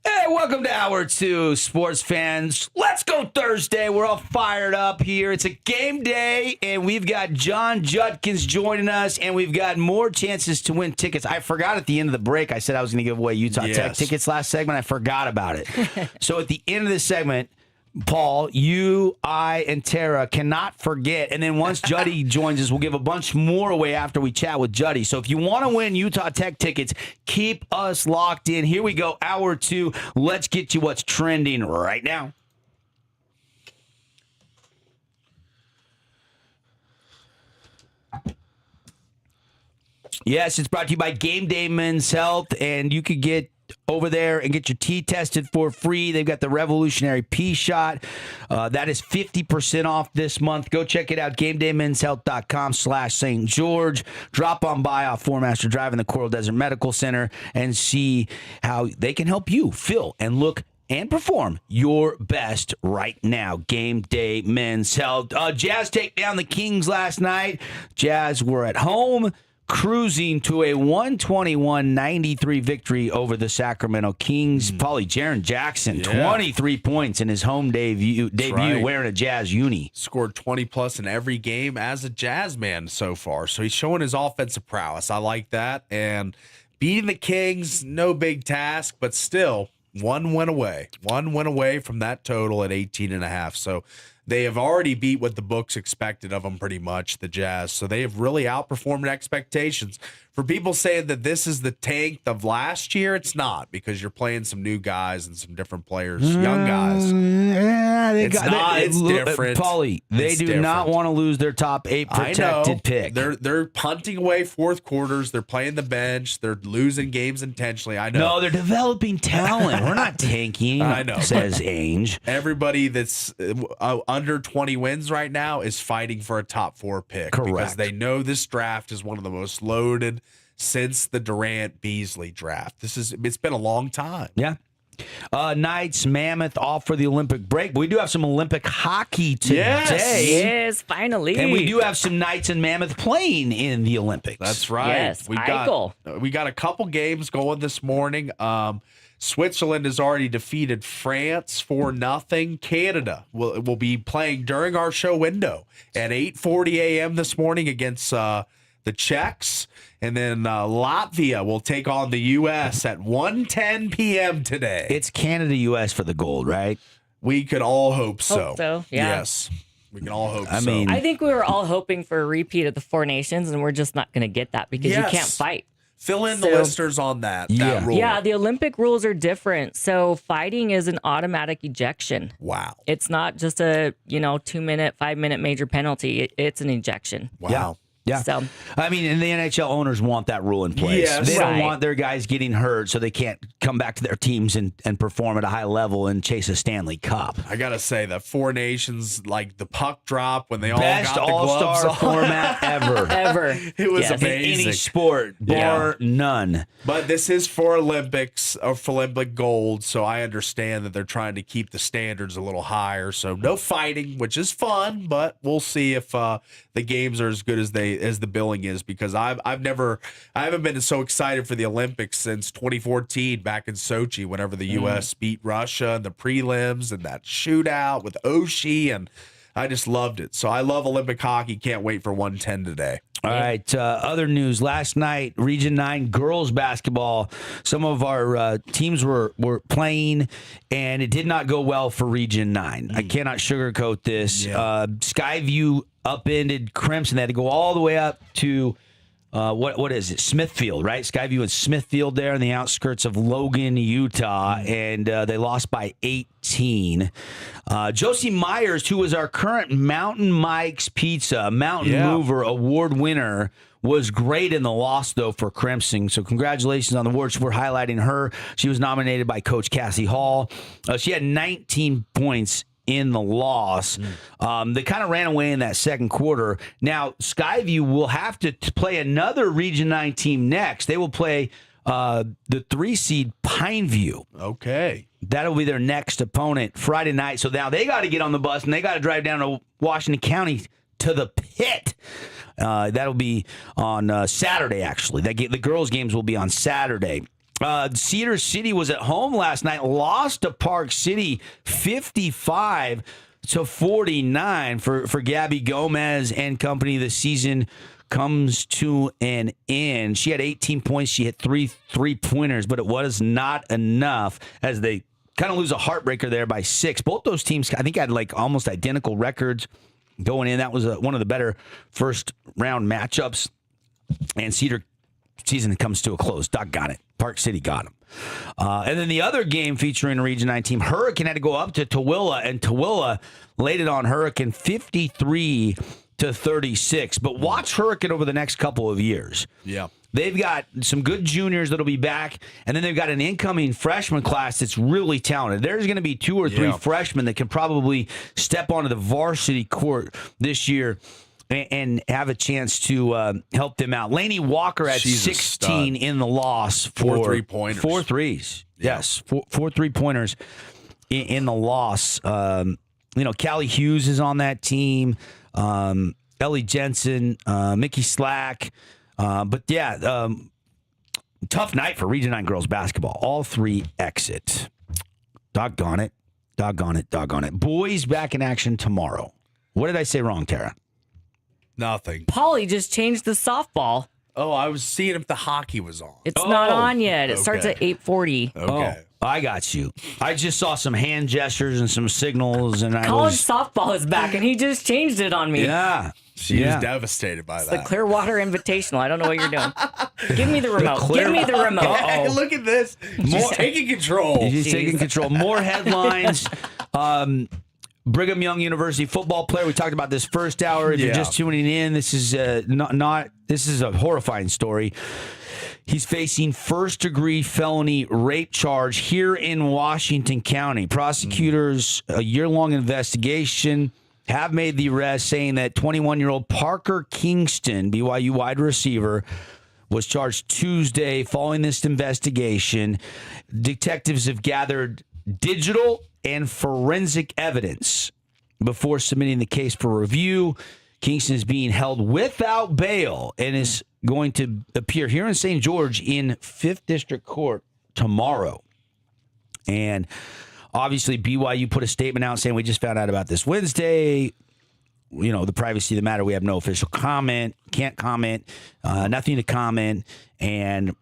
Hey, welcome to Hour 2, sports fans. Let's go Thursday. We're all fired up here. It's a game day, and we've got John Judkins joining us, and we've got more chances to win tickets. I forgot at the end of the break, I said I was going to give away Utah Tech tickets last segment. I forgot about it. So at the end of this segment, Paul, you, I, and Tara cannot forget. And then once Juddy joins us, we'll give a bunch more away after we chat with Juddy. So if you want to win Utah Tech tickets, keep us locked in. Here we go, Hour 2. Let's get you what's trending right now. Yes, it's brought to you by Game Day Men's Health, and you could get over there and get your tea tested for free. They've got the revolutionary pea shot. That is 50% off this month. Go check it out, GameDayMen'sHealth.com/St. George. Drop on by off Four-Master Drive in the Coral Desert Medical Center and see how they can help you feel and look and perform your best right now. Game Day Men's Health. Jazz take down the Kings last night. Jazz were at home, cruising to a 121-93 victory over the Sacramento Kings. Paulie Jaren Jackson, 23 points in his home debut wearing a Jazz uni. Scored 20-plus in every game as a Jazz man so far. So he's showing his offensive prowess. I like that. And beating the Kings, no big task, but still, one win away. One win away from that total at 18.5. So they have already beat what the books expected of them pretty much, the Jazz. So they have really outperformed expectations. For people saying that this is the tank of last year, it's not, because you're playing some new guys and some different players, young guys. It's different. Paulie, they do not want to lose their top 8 protected pick. They're punting away fourth quarters. They're playing the bench. They're losing games intentionally. I know. No, they're developing talent. We're not tanking, I know, says Ainge. Everybody that's under 20 wins right now is fighting for a top 4 pick. Correct. Because they know this draft is one of the most loaded since the Durant-Beasley draft. It's been a long time. Yeah. Knights, Mammoth off for the Olympic break. But we do have some Olympic hockey today. Yes, finally. And we do have some Knights and Mammoth playing in the Olympics. That's right. Yes, we got a couple games going this morning. Switzerland has already defeated France 4-0. Canada will be playing during our show window at 8:40 a.m. this morning against the Czechs. And then Latvia will take on the U.S. at 1:10 p.m. today. It's Canada-U.S. for the gold, right? We could all hope so. Hope so, yeah. Yes, we can all hope so. I mean, I think we were all hoping for a repeat of the Four Nations, and we're just not going to get that because you can't fight. Fill in the listeners on that rule. Yeah, the Olympic rules are different. So fighting is an automatic ejection. Wow. It's not just a 2-minute, 5-minute major penalty. It's an ejection. Wow. Yeah. Yeah. So, I mean, and the NHL owners want that rule in place. Yes. They don't Right. want their guys getting hurt so they can't come back to their teams and perform at a high level and chase a Stanley Cup. I got to say, the Four Nations, like the puck drop when they Best all got the gloves all-star on. format ever. ever. It was Yes. In amazing. any sport, bar none. But this is for Olympics or for Olympic gold, so I understand that they're trying to keep the standards a little higher. So no fighting, which is fun, but we'll see if the games are as good as the billing is, because I haven't been so excited for the Olympics since 2014 back in Sochi, whenever the U.S. beat Russia in the prelims and that shootout with Oshie, and I just loved it. So I love Olympic hockey. Can't wait for 110 today. All right. Other news. Last night, Region 9 girls basketball, some of our teams were playing, and it did not go well for Region 9. I cannot sugarcoat this. Yeah. Skyview upended Crimson. They had to go all the way up to what is it? Smithfield, right? Skyview and Smithfield there in the outskirts of Logan, Utah, and they lost by 18. Josie Myers, who was our current Mountain Mike's Pizza Mountain Mover Award winner, was great in the loss, though, for Crimson. So congratulations on the awards. We're highlighting her. She was nominated by Coach Cassie Hall. She had 19 points in the loss. They kind of ran away in that second quarter. Now, Skyview will have to play another Region 9 team next. They will play the 3-seed Pineview. Okay. That'll be their next opponent Friday night. So now they got to get on the bus, and they got to drive down to Washington County to the pit. That'll be on Saturday, actually. The girls' games will be on Saturday. Cedar City was at home last night, lost to Park City 55-49 for Gabby Gomez and company. The season comes to an end. She had 18 points. She hit 3-pointers, but it was not enough as they kind of lose a heartbreaker there by 6. Both those teams, I think, had like almost identical records going in. That was one of the better first round matchups. And Cedar season comes to a close. Doggone it. Park City got them. And then the other game featuring a Region 9 team, Hurricane had to go up to Tooele, and Tooele laid it on Hurricane 53-36. But watch Hurricane over the next couple of years. Yeah. They've got some good juniors that'll be back, and then they've got an incoming freshman class that's really talented. There's going to be 2 or 3 freshmen that can probably step onto the varsity court this year and have a chance to help them out. Lainey Walker had 16 in the loss for 4 3-pointers. 4 threes. Yeah. Yes, 4 3-pointers in the loss. Callie Hughes is on that team. Ellie Jensen, Mickey Slack. But yeah, tough night for Region 9 girls basketball. All 3 exit. Doggone it. Boys back in action tomorrow. What did I say wrong, Tara? Nothing. Pauly just changed the softball. Oh, I was seeing if the hockey was on. It's not on yet. It starts at 8:40. Okay. Oh, I got you. I just saw some hand gestures and some signals, and College softball is back, and he just changed it on me. Yeah. She was devastated by It's that. the Clearwater Invitational. I don't know what you're doing. Give me the remote. Give me the remote. Hey, look at this. She's taking control. She's taking control. More headlines. Brigham Young University football player. We talked about this first hour. If you're just tuning in, this is this is a horrifying story. He's facing first-degree felony rape charge here in Washington County. Prosecutors, a year-long investigation, have made the arrest, saying that 21-year-old Parker Kingston, BYU wide receiver, was charged Tuesday following this investigation. Detectives have gathered digital and forensic evidence before submitting the case for review. Kingston is being held without bail and is going to appear here in St. George in 5th District Court tomorrow. And obviously, BYU put a statement out saying we just found out about this Wednesday. The privacy of the matter, we have no official comment, can't comment, nothing to comment. And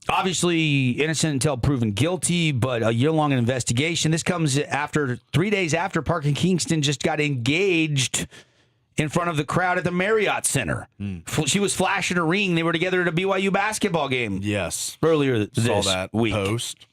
obviously innocent until proven guilty, but a year-long investigation. This comes after 3 days after Parker Kingston just got engaged in front of the crowd at the Marriott Center. She was flashing a ring. They were together at a BYU basketball game. Yes. Earlier this Saw that week. Post.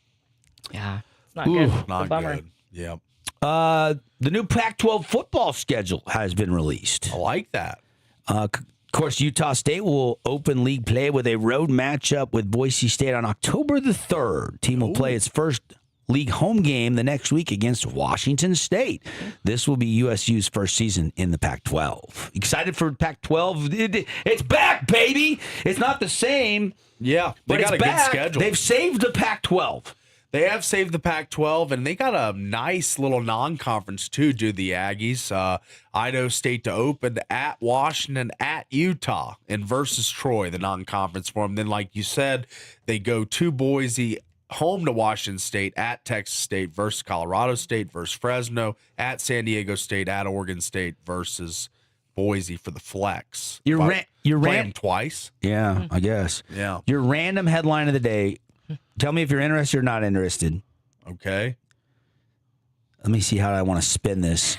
Yeah. It's not good. It's Not a bummer. good. Yep. The new Pac-12 football schedule has been released. I like that. Of course, Utah State will open league play with a road matchup with Boise State on October the 3rd. Team will play its first league home game the next week against Washington State. This will be USU's first season in the Pac-12. Excited for Pac-12? It's back, baby. It's not the same. Yeah, But they got it's a back. good schedule. They've saved the Pac-12. They have saved the Pac-12, and they got a nice little non-conference, too, do the Aggies. Idaho State to open at Washington, at Utah, and versus Troy, the non-conference for them. Then, like you said, they go to Boise, home to Washington State, at Texas State versus Colorado State versus Fresno, at San Diego State, at Oregon State versus Boise for the flex. You're play them twice. Yeah, I guess. Yeah. Your random headline of the day. Tell me if you're interested or not interested. Okay. Let me see how I want to spin this.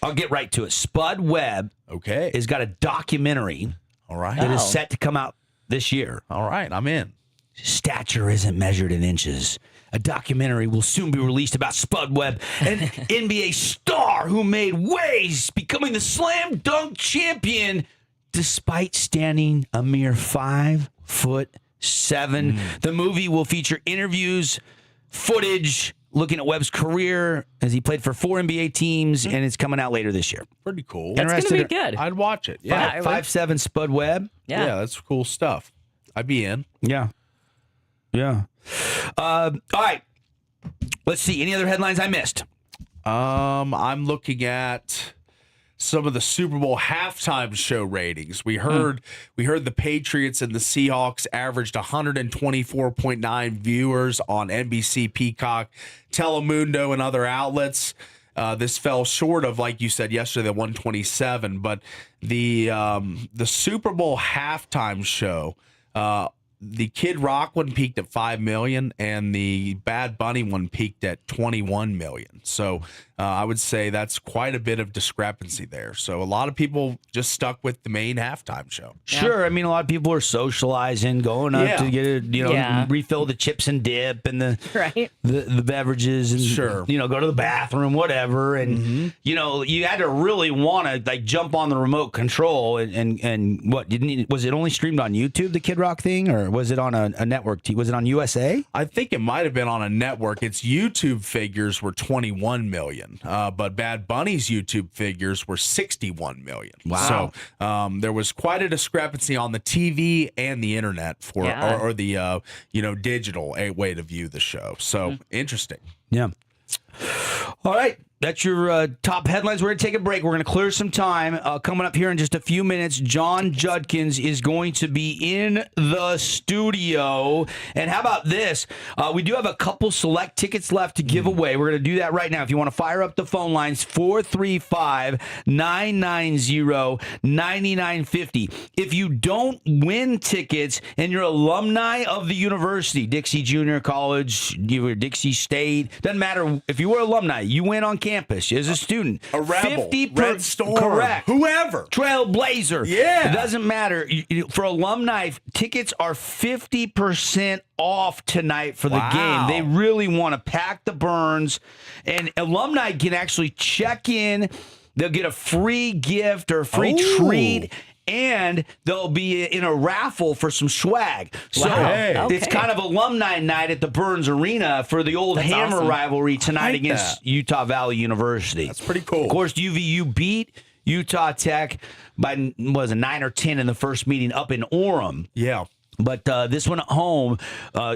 I'll get right to it. Spud Webb has got a documentary All right. that is set to come out this year. All right, I'm in. Stature isn't measured in inches. A documentary will soon be released about Spud Webb, an NBA star who made waves becoming the slam dunk champion despite standing a mere 5'7". The movie will feature interviews, footage, looking at Webb's career as he played for 4 NBA teams, and it's coming out later this year. Pretty cool. That's going to be good. I'd watch it. Yeah. 5'7" Spud Webb. Yeah. That's cool stuff. I'd be in. Yeah. All right. Let's see. Any other headlines I missed? I'm looking at some of the Super Bowl halftime show ratings. We heard the Patriots and the Seahawks averaged 124.9 viewers on NBC, Peacock, Telemundo, and other outlets. This fell short of, like you said yesterday, the 127. But the Super Bowl halftime show, the Kid Rock one peaked at 5 million, and the Bad Bunny one peaked at 21 million. So I would say that's quite a bit of discrepancy there. So a lot of people just stuck with the main halftime show. Sure, I mean, a lot of people are socializing, going up to get refill the chips and dip and the beverages, and go to the bathroom, whatever. And you had to really want to like jump on the remote control and what was it only streamed on YouTube, the Kid Rock thing, or was it on a network? Was it on USA? I think it might have been on a network. Its YouTube figures were 21 million. But Bad Bunny's YouTube figures were 61 million. Wow. So there was quite a discrepancy on the TV and the internet for or the digital way to view the show. So interesting. Yeah. All right. That's your top headlines. We're going to take a break. We're going to clear some time. Coming up here in just a few minutes, John Judkins is going to be in the studio. And how about this? We do have a couple select tickets left to give away. We're going to do that right now. If you want to fire up the phone lines, 435-990-9950. If you don't win tickets and you're alumni of the university, Dixie Junior College, you were Dixie State, doesn't matter. If you were alumni, you win on campus as a student. A Rebel, Red Storm, correct. Whoever. Trailblazer. Yeah. It doesn't matter. For alumni, tickets are 50% off tonight for the game. They really want to pack the Burns. And alumni can actually check in. They'll get a free gift or a free treat. And they'll be in a raffle for some swag. So it's kind of alumni night at the Burns Arena for the old Hammer rivalry tonight against Utah Valley University. That's pretty cool. Of course, UVU beat Utah Tech by 9 or 10 in the first meeting up in Orem. Yeah. But this one at home,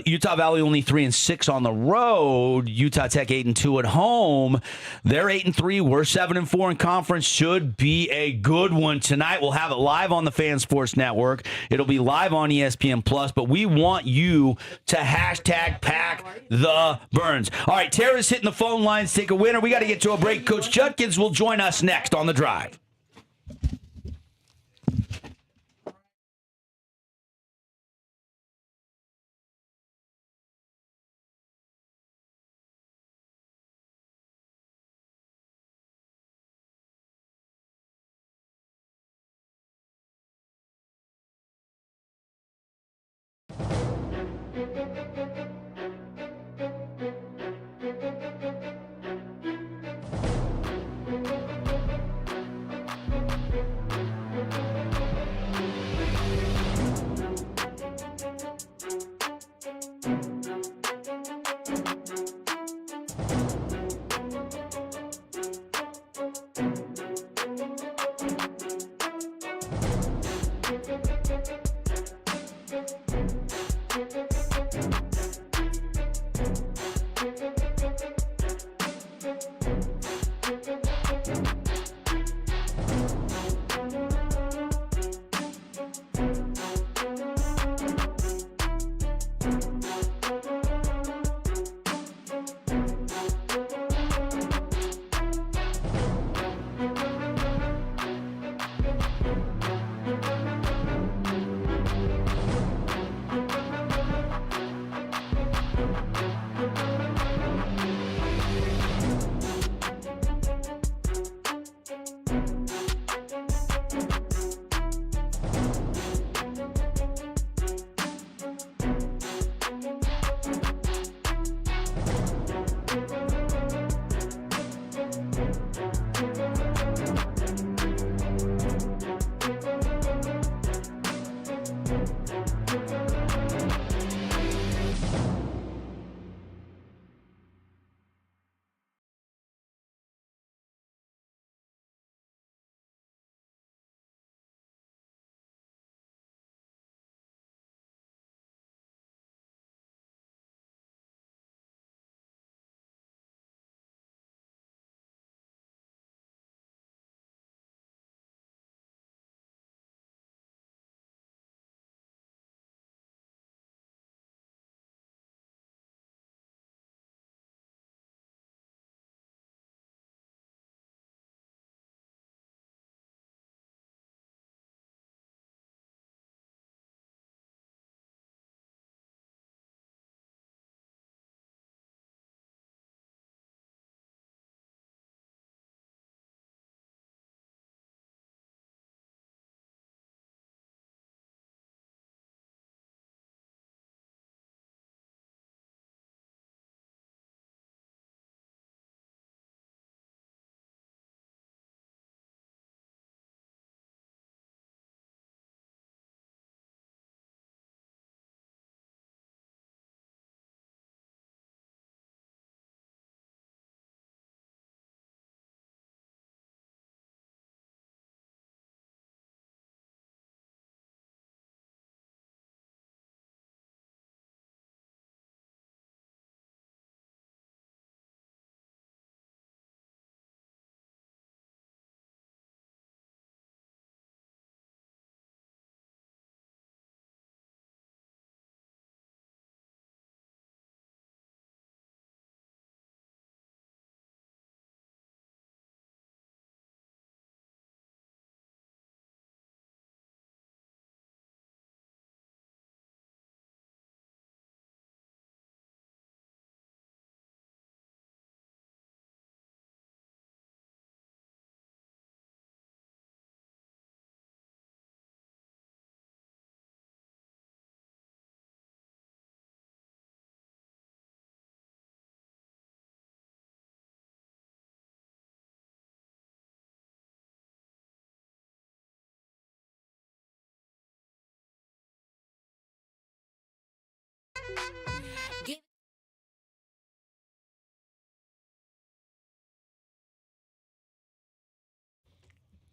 Utah Valley only 3-6 on the road. Utah Tech 8-2 at home. They're 8-3. We're 7-4 in conference. Should be a good one tonight. We'll have it live on the Fan Sports Network. It'll be live on ESPN Plus. But we want you to hashtag pack the Burns. All right, Tara's hitting the phone lines. Take a winner. We got to get to a break. Coach Judkins will join us next on The Drive.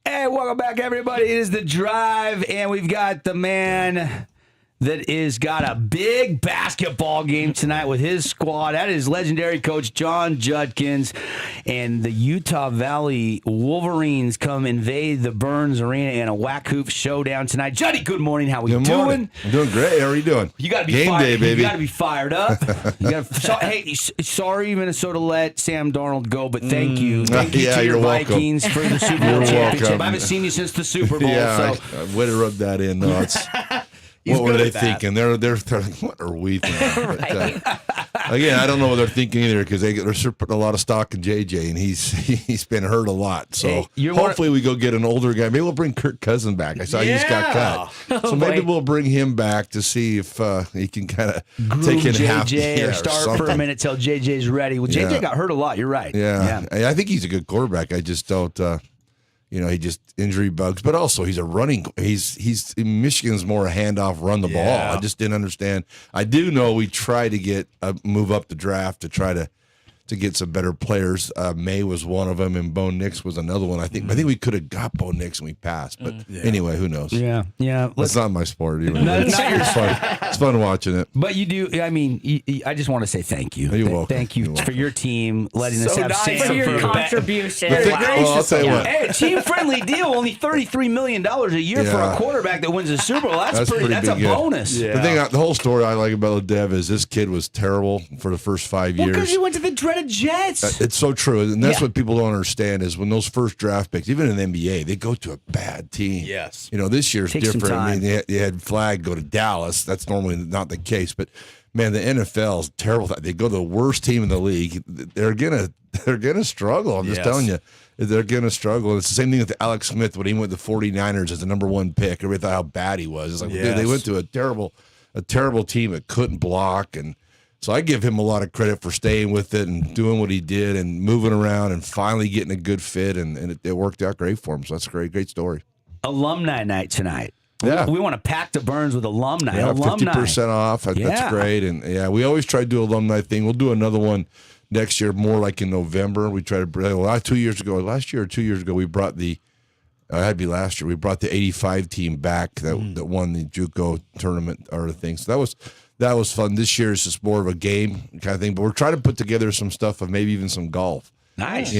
Hey, welcome back, everybody. It is The Drive, and we've got the man that is got a big basketball game tonight with his squad. That is legendary coach John Judkins, and the Utah Valley Wolverines come invade the Burns Arena in a whack hoop showdown tonight. Juddy, good morning. How are you doing? Morning. I'm doing great. How are you doing? You got to be game fired. day, baby. You got to be fired up. Hey, sorry Minnesota let Sam Darnold go, but thank you. Thank you to your Vikings for the Super Bowl championship. Welcome. I haven't seen you since the Super Bowl. Yeah, so. I would have rubbed that in. No, it's. What were they thinking? They're like, what are we thinking? Right. But, again, I don't know what they're thinking either because they're putting a lot of stock in JJ, and he's been hurt a lot. So hopefully we go get an older guy. Maybe we'll bring Kirk Cousins back. I saw he just got cut. So maybe we'll bring him back to see if he can kind of take in JJ or start for a minute till JJ's ready. Well, JJ got hurt a lot. You're right. Yeah. I think he's a good quarterback. I just don't. He just injury bugs, but also he's a running. He's Michigan's more a handoff, run the ball. I just didn't understand. I do know we try to get move up the draft to try to get some better players. May was one of them, and Bo Nix was another one. I think we could have got Bo Nix and we passed, but anyway, who knows? Yeah. That's not my sport. Even. It's fun. It's fun watching it. But you do. I mean, I just want to say thank you. You're welcome. Thank you for your team letting us have Sam for your contribution. I'll tell you what. Hey, team-friendly deal. Only $33 million a year for a quarterback that wins a Super Bowl. That's a bonus. Yeah. The whole story I like about Dev is this kid was terrible for the first 5 years. Because he went to the dreaded Jets. It's so true, and that's what people don't understand is when those first draft picks, even in the NBA, they go to a bad team. Yes. This year's different. I mean, they had Flagg go to Dallas. That's normally not the case, but man, the NFL is terrible. They go to the worst team in the league. They're gonna struggle. I'm just telling you. They're going to struggle. It's the same thing with Alex Smith when he went to the 49ers as the number one pick. Everybody thought how bad he was. It's like, dude, they went to a terrible team that couldn't block. And so I give him a lot of credit for staying with it and doing what he did and moving around and finally getting a good fit. And it worked out great for him. So that's a great story. Alumni night tonight. Yeah. We want to pack the Burns with alumni. Yeah, alumni. 50% off. That's great. And we always try to do an alumni thing. We'll do another one next year, more like in November. We try to bring, last year or 2 years ago, we brought the, had to be last year, we brought the 85 team back that won the JUCO tournament or the thing. So that was fun. This year is just more of a game kind of thing, but we're trying to put together some stuff of maybe even some golf. Nice.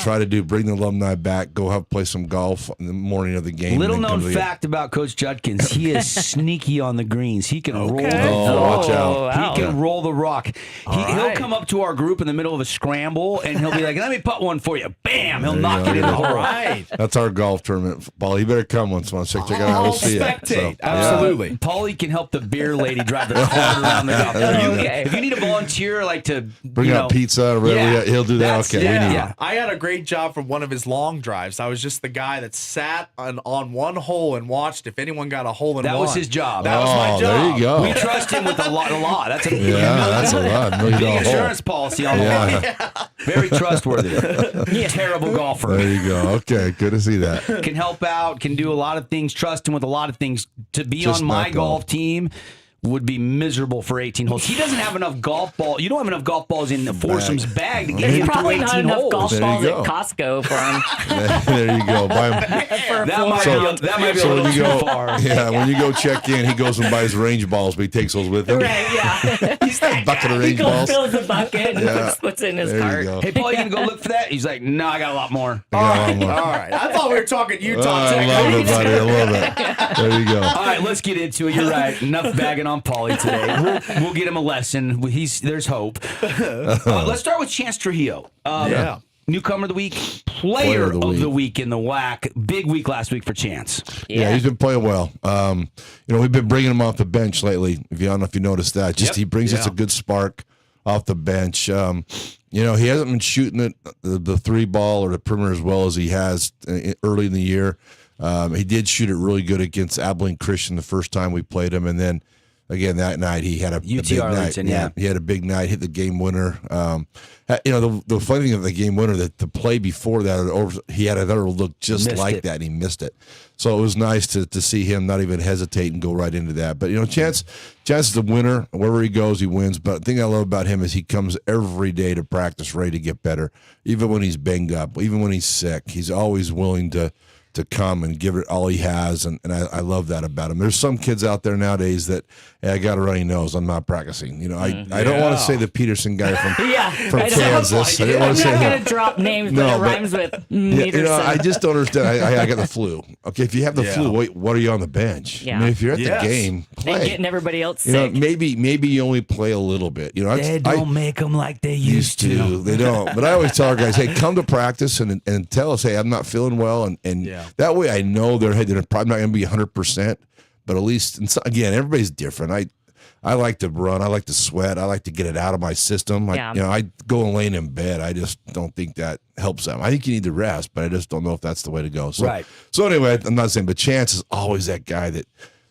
Try to bring the alumni back, play some golf in the morning of the game. Little known fact about Coach Judkins, he is sneaky on the greens. He can roll. Watch out. He can roll the rock. He'll come up to our group in the middle of a scramble, and he'll be like, let me putt one for you. Bam! He'll knock it in the hole. Right. That's our golf tournament. Paul, you better come once. Check it out. We'll see you. Spectate. Absolutely. Paulie can help the beer lady drive the car around the golf. If you need a volunteer, to bring out pizza or whatever, he'll do that. Okay, we need it. I had a great job from one of his long drives. I was just the guy that sat on one hole and watched if anyone got a hole in one. That was his job. That was my job. There you go. We trust him with a lot. That's a that's a lot. big insurance policy on the line. Very trustworthy. Terrible golfer. There you go. Okay, good to see that. Can help out. Can do a lot of things. Trust him with a lot of things. To be Just on my not golf golf. team would be miserable for 18 holes. He doesn't have enough golf balls. You don't have enough golf balls in the foursomes bag to get There's him through probably 18 not enough holes. golf There you balls go. at Costco for him. There you go. Buy him. That might be a little too far. Yeah, when you go check in, he goes and buys range balls, but he takes those with him. Right, yeah. He's that Bucket of guy. range He balls. fills the bucket and Yeah. puts it in his There you cart. go. Hey, Paul, you gonna go look for that? He's like, no, I got a lot more. All right. I thought we were talking Utah. I love it, buddy. I love it. There you go. All right, let's get into it. You're right. Enough bagging on Paulie today. We'll get him a lesson. There's hope. Let's start with Chance Trujillo. Newcomer of the week, player of the week in the WAC. Big week last week for Chance. Yeah, he's been playing well. We've been bringing him off the bench lately. I don't know if you noticed that. He brings us a good spark off the bench. He hasn't been shooting it the three ball or the perimeter as well as he has early in the year. He did shoot it really good against Abilene Christian the first time we played him, and then again, that night he had a big night. Arlington, yeah. He had a big night, hit the game winner. The funny thing of the game winner, that the play before that, he had another look just like that, and he missed it. So it was nice to see him not even hesitate and go right into that. But, Chance is a winner. Wherever he goes, he wins. But the thing I love about him is he comes every day to practice ready to get better, even when he's banged up, even when he's sick. He's always willing to come and give it all he has, and I love that about him. There's some kids out there nowadays that, hey, I got a runny nose, I'm not practicing. I don't want to say the Peterson guy from Kansas. I didn't want to say I'm not him. going to drop names, but it rhymes with Peterson. I just don't understand. I got the flu. Okay, if you have the flu, wait, what are you on the bench? Yeah. I mean, if you're at the game, play. And getting everybody else sick. Maybe you only play a little bit. They don't make them like they used to. They don't. But I always tell our guys, hey, come to practice and tell us, hey, I'm not feeling well, and that way I know they're probably not going to be 100%, but at least, again, everybody's different. I like to run. I like to sweat. I like to get it out of my system. I go and lay in bed. I just don't think that helps them. I think you need to rest, but I just don't know if that's the way to go. So anyway, I'm not saying, but Chance is always that guy that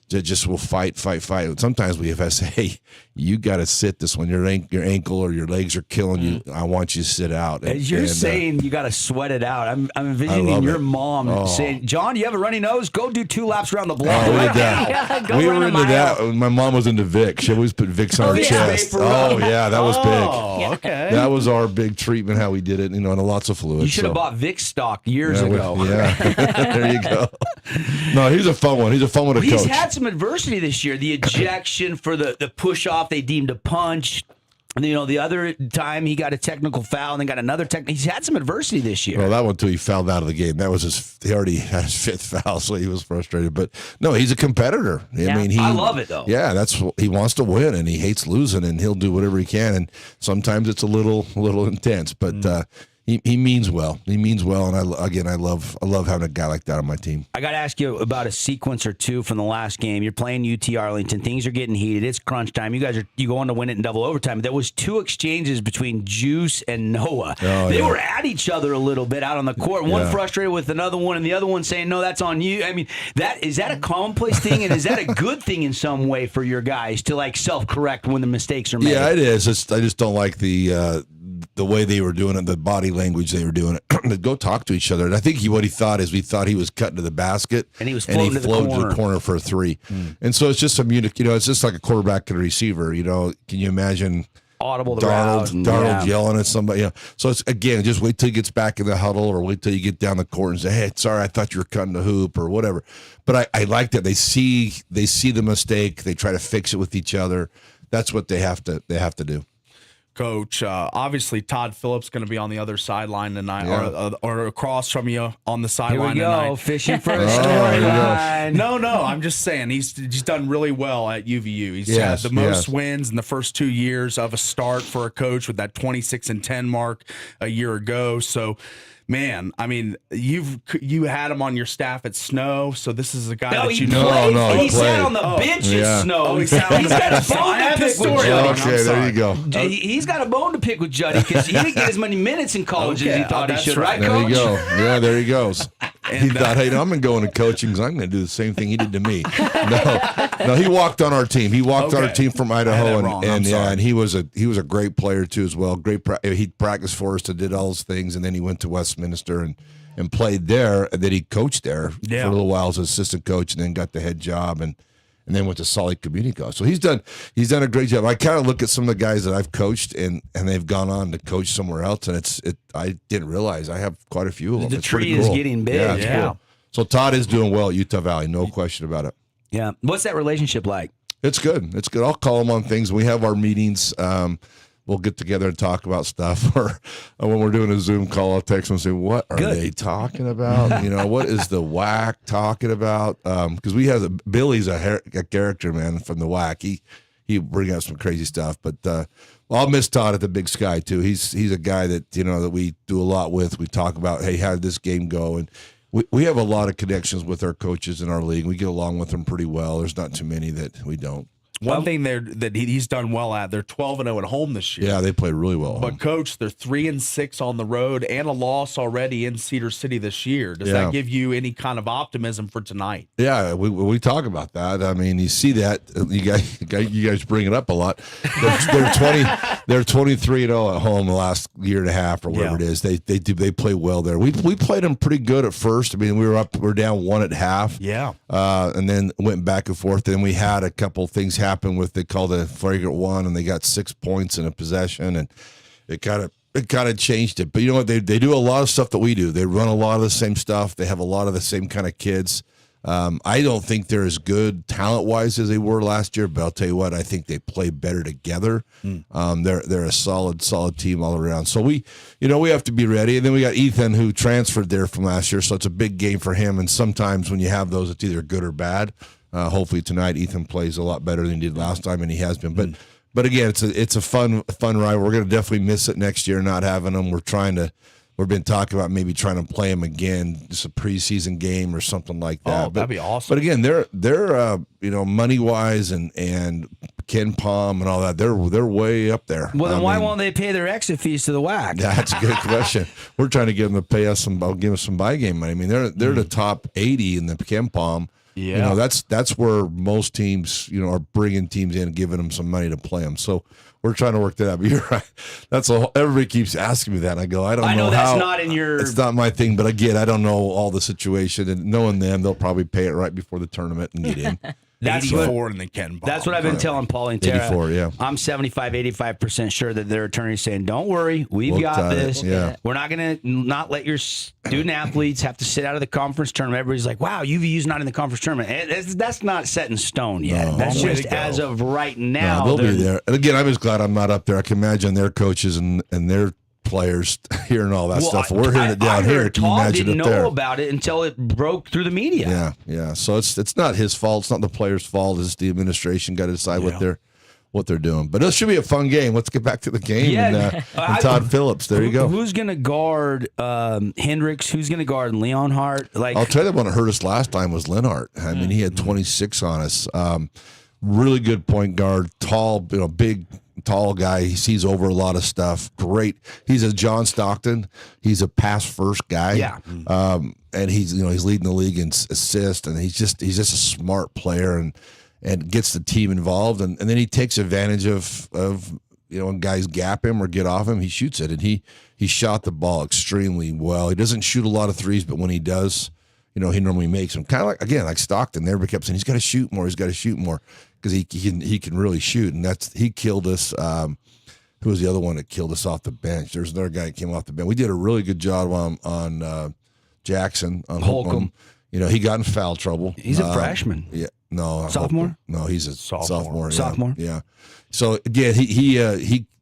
just will fight. Sometimes we have to say, hey, you got to sit this when your ankle or your legs are killing you. I want you to sit out. As you're saying, you got to sweat it out. I'm envisioning your mom saying, John, you have a runny nose? Go do 2 laps around the block. We did that. We were into that. My mom was into Vicks. She always put Vicks on her chest. That was big. Okay. That was our big treatment, how we did it, and lots of fluids. You should have bought Vicks stock years ago. There you go. No, he's a fun one. He's a fun one to coach. He's had some adversity this year. The ejection for the push off, they deemed a punch. And, the other time he got a technical foul and then got another technical. He's had some adversity this year. Well, that one too, he fouled out of the game. That was he already had his 5th foul, so he was frustrated. But no, he's a competitor. Yeah. I love it though. Yeah, he wants to win and he hates losing, and he'll do whatever he can. And sometimes it's a little intense, but he means well. He means well, and I love having a guy like that on my team. I got to ask you about a sequence or two from the last game. You're playing UT Arlington. Things are getting heated. It's crunch time. You go on to win it in double overtime. There was 2 exchanges between Juice and Noah. They were at each other a little bit out on the court. One frustrated with another one, and the other one saying, "No, that's on you." I mean, is that a commonplace thing, and is that a good thing in some way for your guys to self-correct when the mistakes are made? Yeah, it is. I just don't like the way they were doing it, the body language they were doing it. To go talk to each other. And I think what he thought is we thought he was cutting to the basket, and he was floating to the corner for a 3. And so it's just it's just like a quarterback and a receiver. Can you imagine audible Darnold yelling at somebody? So it's, again, just wait till he gets back in the huddle, or wait till you get down the court and say, hey, sorry, I thought you were cutting the hoop or whatever. But I like that they see the mistake, they try to fix it with each other. That's what they have to do. Coach, obviously Todd Phillips going to be on the other sideline tonight, or across from you on the sideline tonight. Here we go, fishing for a storyline. No, I'm just saying he's done really well at UVU. He's had the most wins in the first 2 years of a start for a coach, with that 26-10 mark a year ago. So, man, I mean, you had him on your staff at Snow, so this is a guy that you know. No, he sat on the bench at Snow. He's got a bone to pick with Juddy. Okay, there you go. He's got a bone to pick with Juddy because he didn't get as many minutes in college as he thought he should. Right, there Coach? you go. Yeah, there he goes. He thought, hey, I'm going to go into coaching because I'm going to do the same thing he did to me. No, he walked on our team. He walked on our team from Idaho, and he was a great player too as well. He practiced for us and did all those things, and then he went to Westminster and played there, and then he coached there for a little while as an assistant coach, and then got the head job, and then went to Salt Lake Community College. So he's done a great job. I kind of look at some of the guys that I've coached, and they've gone on to coach somewhere else, and I didn't realize I have quite a few of them. The tree is getting big. Yeah, cool. So Todd is doing well at Utah Valley, no question about it. Yeah. What's that relationship like? It's good. It's good. I'll call him on things. We have our meetings. We'll get together and talk about stuff. Or when we're doing a Zoom call, I'll text him and say, what are they talking about? What is the WAC talking about? Because Billy's a character, man, from the WAC. He bring out some crazy stuff. But I'll miss Todd at the Big Sky, too. He's a guy that, that we do a lot with. We talk about, hey, how did this game go? And we have a lot of connections with our coaches in our league. We get along with them pretty well. There's not too many that we don't. One thing that he's done well at, they're 12-0 at home this year. Yeah, they played really well. But Coach, they're 3-6 on the road and a loss already in Cedar City this year. Does that give you any kind of optimism for tonight? Yeah, we talk about that. I mean, you see that you guys bring it up a lot. They're 23-0 at home the last year and a half or whatever it is. They play well there. We played them pretty good at first. I mean, we were down 1 at half. Yeah, and then went back and forth. Then we had a couple things happen with they called a flagrant one, and they got 6 points in a possession, and it kind of changed it. But you know what? They do a lot of stuff that we do. They run a lot of the same stuff. They have a lot of the same kind of kids. I don't think they're as good talent-wise as they were last year, but I'll tell you what, I think they play better together. They're a solid team all around. So we have to be ready. And then we got Ethan, who transferred there from last year, so it's a big game for him. And sometimes when you have those, it's either good or bad. Hopefully tonight Ethan plays a lot better than he did last time, and he has been. But again, it's a fun ride. We're going to definitely miss it next year, not having them. We've been talking about maybe trying to play them again, just a preseason game or something like that. Oh, that'd be awesome. But again, they're money wise and Ken Palm and all that, they're way up there. Well, then why won't they pay their exit fees to the WAC? That's a good question. We're trying to get them to pay us give us some buy game money. I mean, they're the top 80 in the Ken Palm. Yeah, that's where most teams are bringing teams in and giving them some money to play them. So we're trying to work that out. But you're right. Everybody keeps asking me that. And I go, I know that's how. Not in your. It's not my thing. But again, I don't know all the situation. And knowing them, they'll probably pay it right before the tournament and get in. That's 84 in the Ken Palm. That's what I've been telling Paul and Tara. 84, yeah. I'm 85% sure that their attorney's saying, don't worry, we've got this. Yeah. We're not going to not let your student athletes have to sit out of the conference tournament. Everybody's like, wow, UVU's not in the conference tournament. That's not set in stone yet. No, that's just as of right now. No, they'll be there. And again, I'm just glad I'm not up there. I can imagine their coaches and their players hearing all that stuff. We're hearing it down here. Can you imagine didn't it there? know about it until it broke through the media. Yeah. So it's not his fault. It's not the players' fault. It's the administration got to decide what they're doing. But it should be a fun game. Let's get back to the game. Yeah. And Todd Phillips. There you go. Who's going to guard Hendricks? Who's going to guard Leonhardt? I'll tell you, the one that hurt us last time was Lenhart. I mean, he had 26 on us. Really good point guard, tall, big, tall guy. He sees over a lot of stuff. Great. He's a John Stockton. He's a pass first guy. Yeah. And he's leading the league in assists, and he's just a smart player and gets the team involved, and then he takes advantage of when guys gap him or get off him, he shoots it, and he shot the ball extremely well. He doesn't shoot a lot of threes, but when he does, he normally makes them. Kind of like Stockton. Everybody kept saying he's got to shoot more. He's got to shoot more because he can really shoot, and he killed us. Who was the other one that killed us off the bench? There's another guy that came off the bench. We did a really good job on Jackson on Holcomb. He got in foul trouble. He's a freshman. Yeah, no, sophomore. No, he's a sophomore. Sophomore. Yeah. So again, he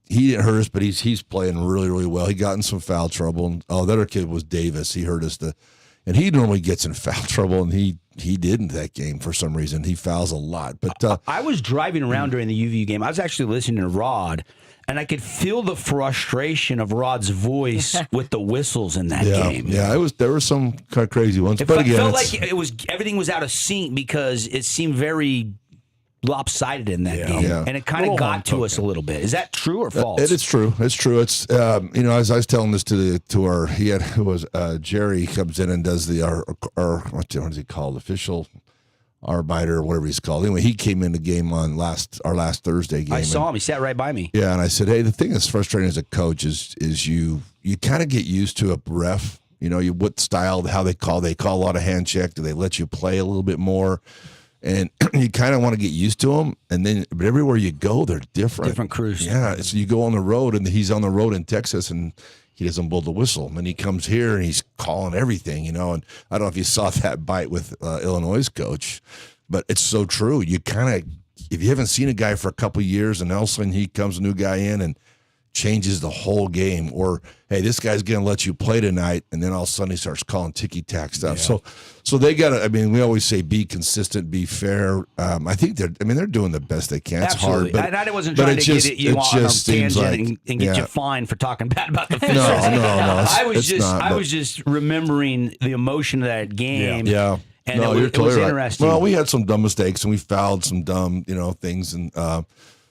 didn't hurt us, but he's playing really, really well. He got in some foul trouble. And, the other kid was Davis. He hurt us. And he normally gets in foul trouble, and he didn't that game for some reason. He fouls a lot. But I was driving around during the UVU game. I was actually listening to Rod, and I could feel the frustration of Rod's voice with the whistles in that game. Yeah, there were some kind of crazy ones. But again, felt like everything was out of sync because it seemed very lopsided in that game, and it kind of got to us a little bit. Is that true or false? It's true. It's true. It's as I was telling this to our Jerry comes in and does our what is he called, official arbiter or whatever he's called. Anyway, he came in the game on our last Thursday game. I saw him. He sat right by me. Yeah, and I said, hey, the thing that's frustrating as a coach is you kind of get used to a ref. What style, how they call a lot of hand check. Do they let you play a little bit more? And you kind of want to get used to them, but everywhere you go, they're different. Different crews. Yeah, so you go on the road, and he's on the road in Texas, and he doesn't blow the whistle. And he comes here, and he's calling everything, And I don't know if you saw that bite with Illinois' coach, but it's so true. You kind of, if you haven't seen a guy for a couple of years, and all of a sudden he comes a new guy in and changes the whole game, or hey, this guy's going to let you play tonight, and then all of a sudden he starts calling ticky-tack stuff. Yeah. So they got to. I mean, we always say be consistent, be fair. I think they're doing the best they can. It's Absolutely. hard, I wasn't trying to get you on a tangent and get you fined for talking bad about the officials. No. I was just remembering the emotion of that game. Yeah. And No, it you're totally was right. interesting. Well, we had some dumb mistakes and we fouled some dumb, things. And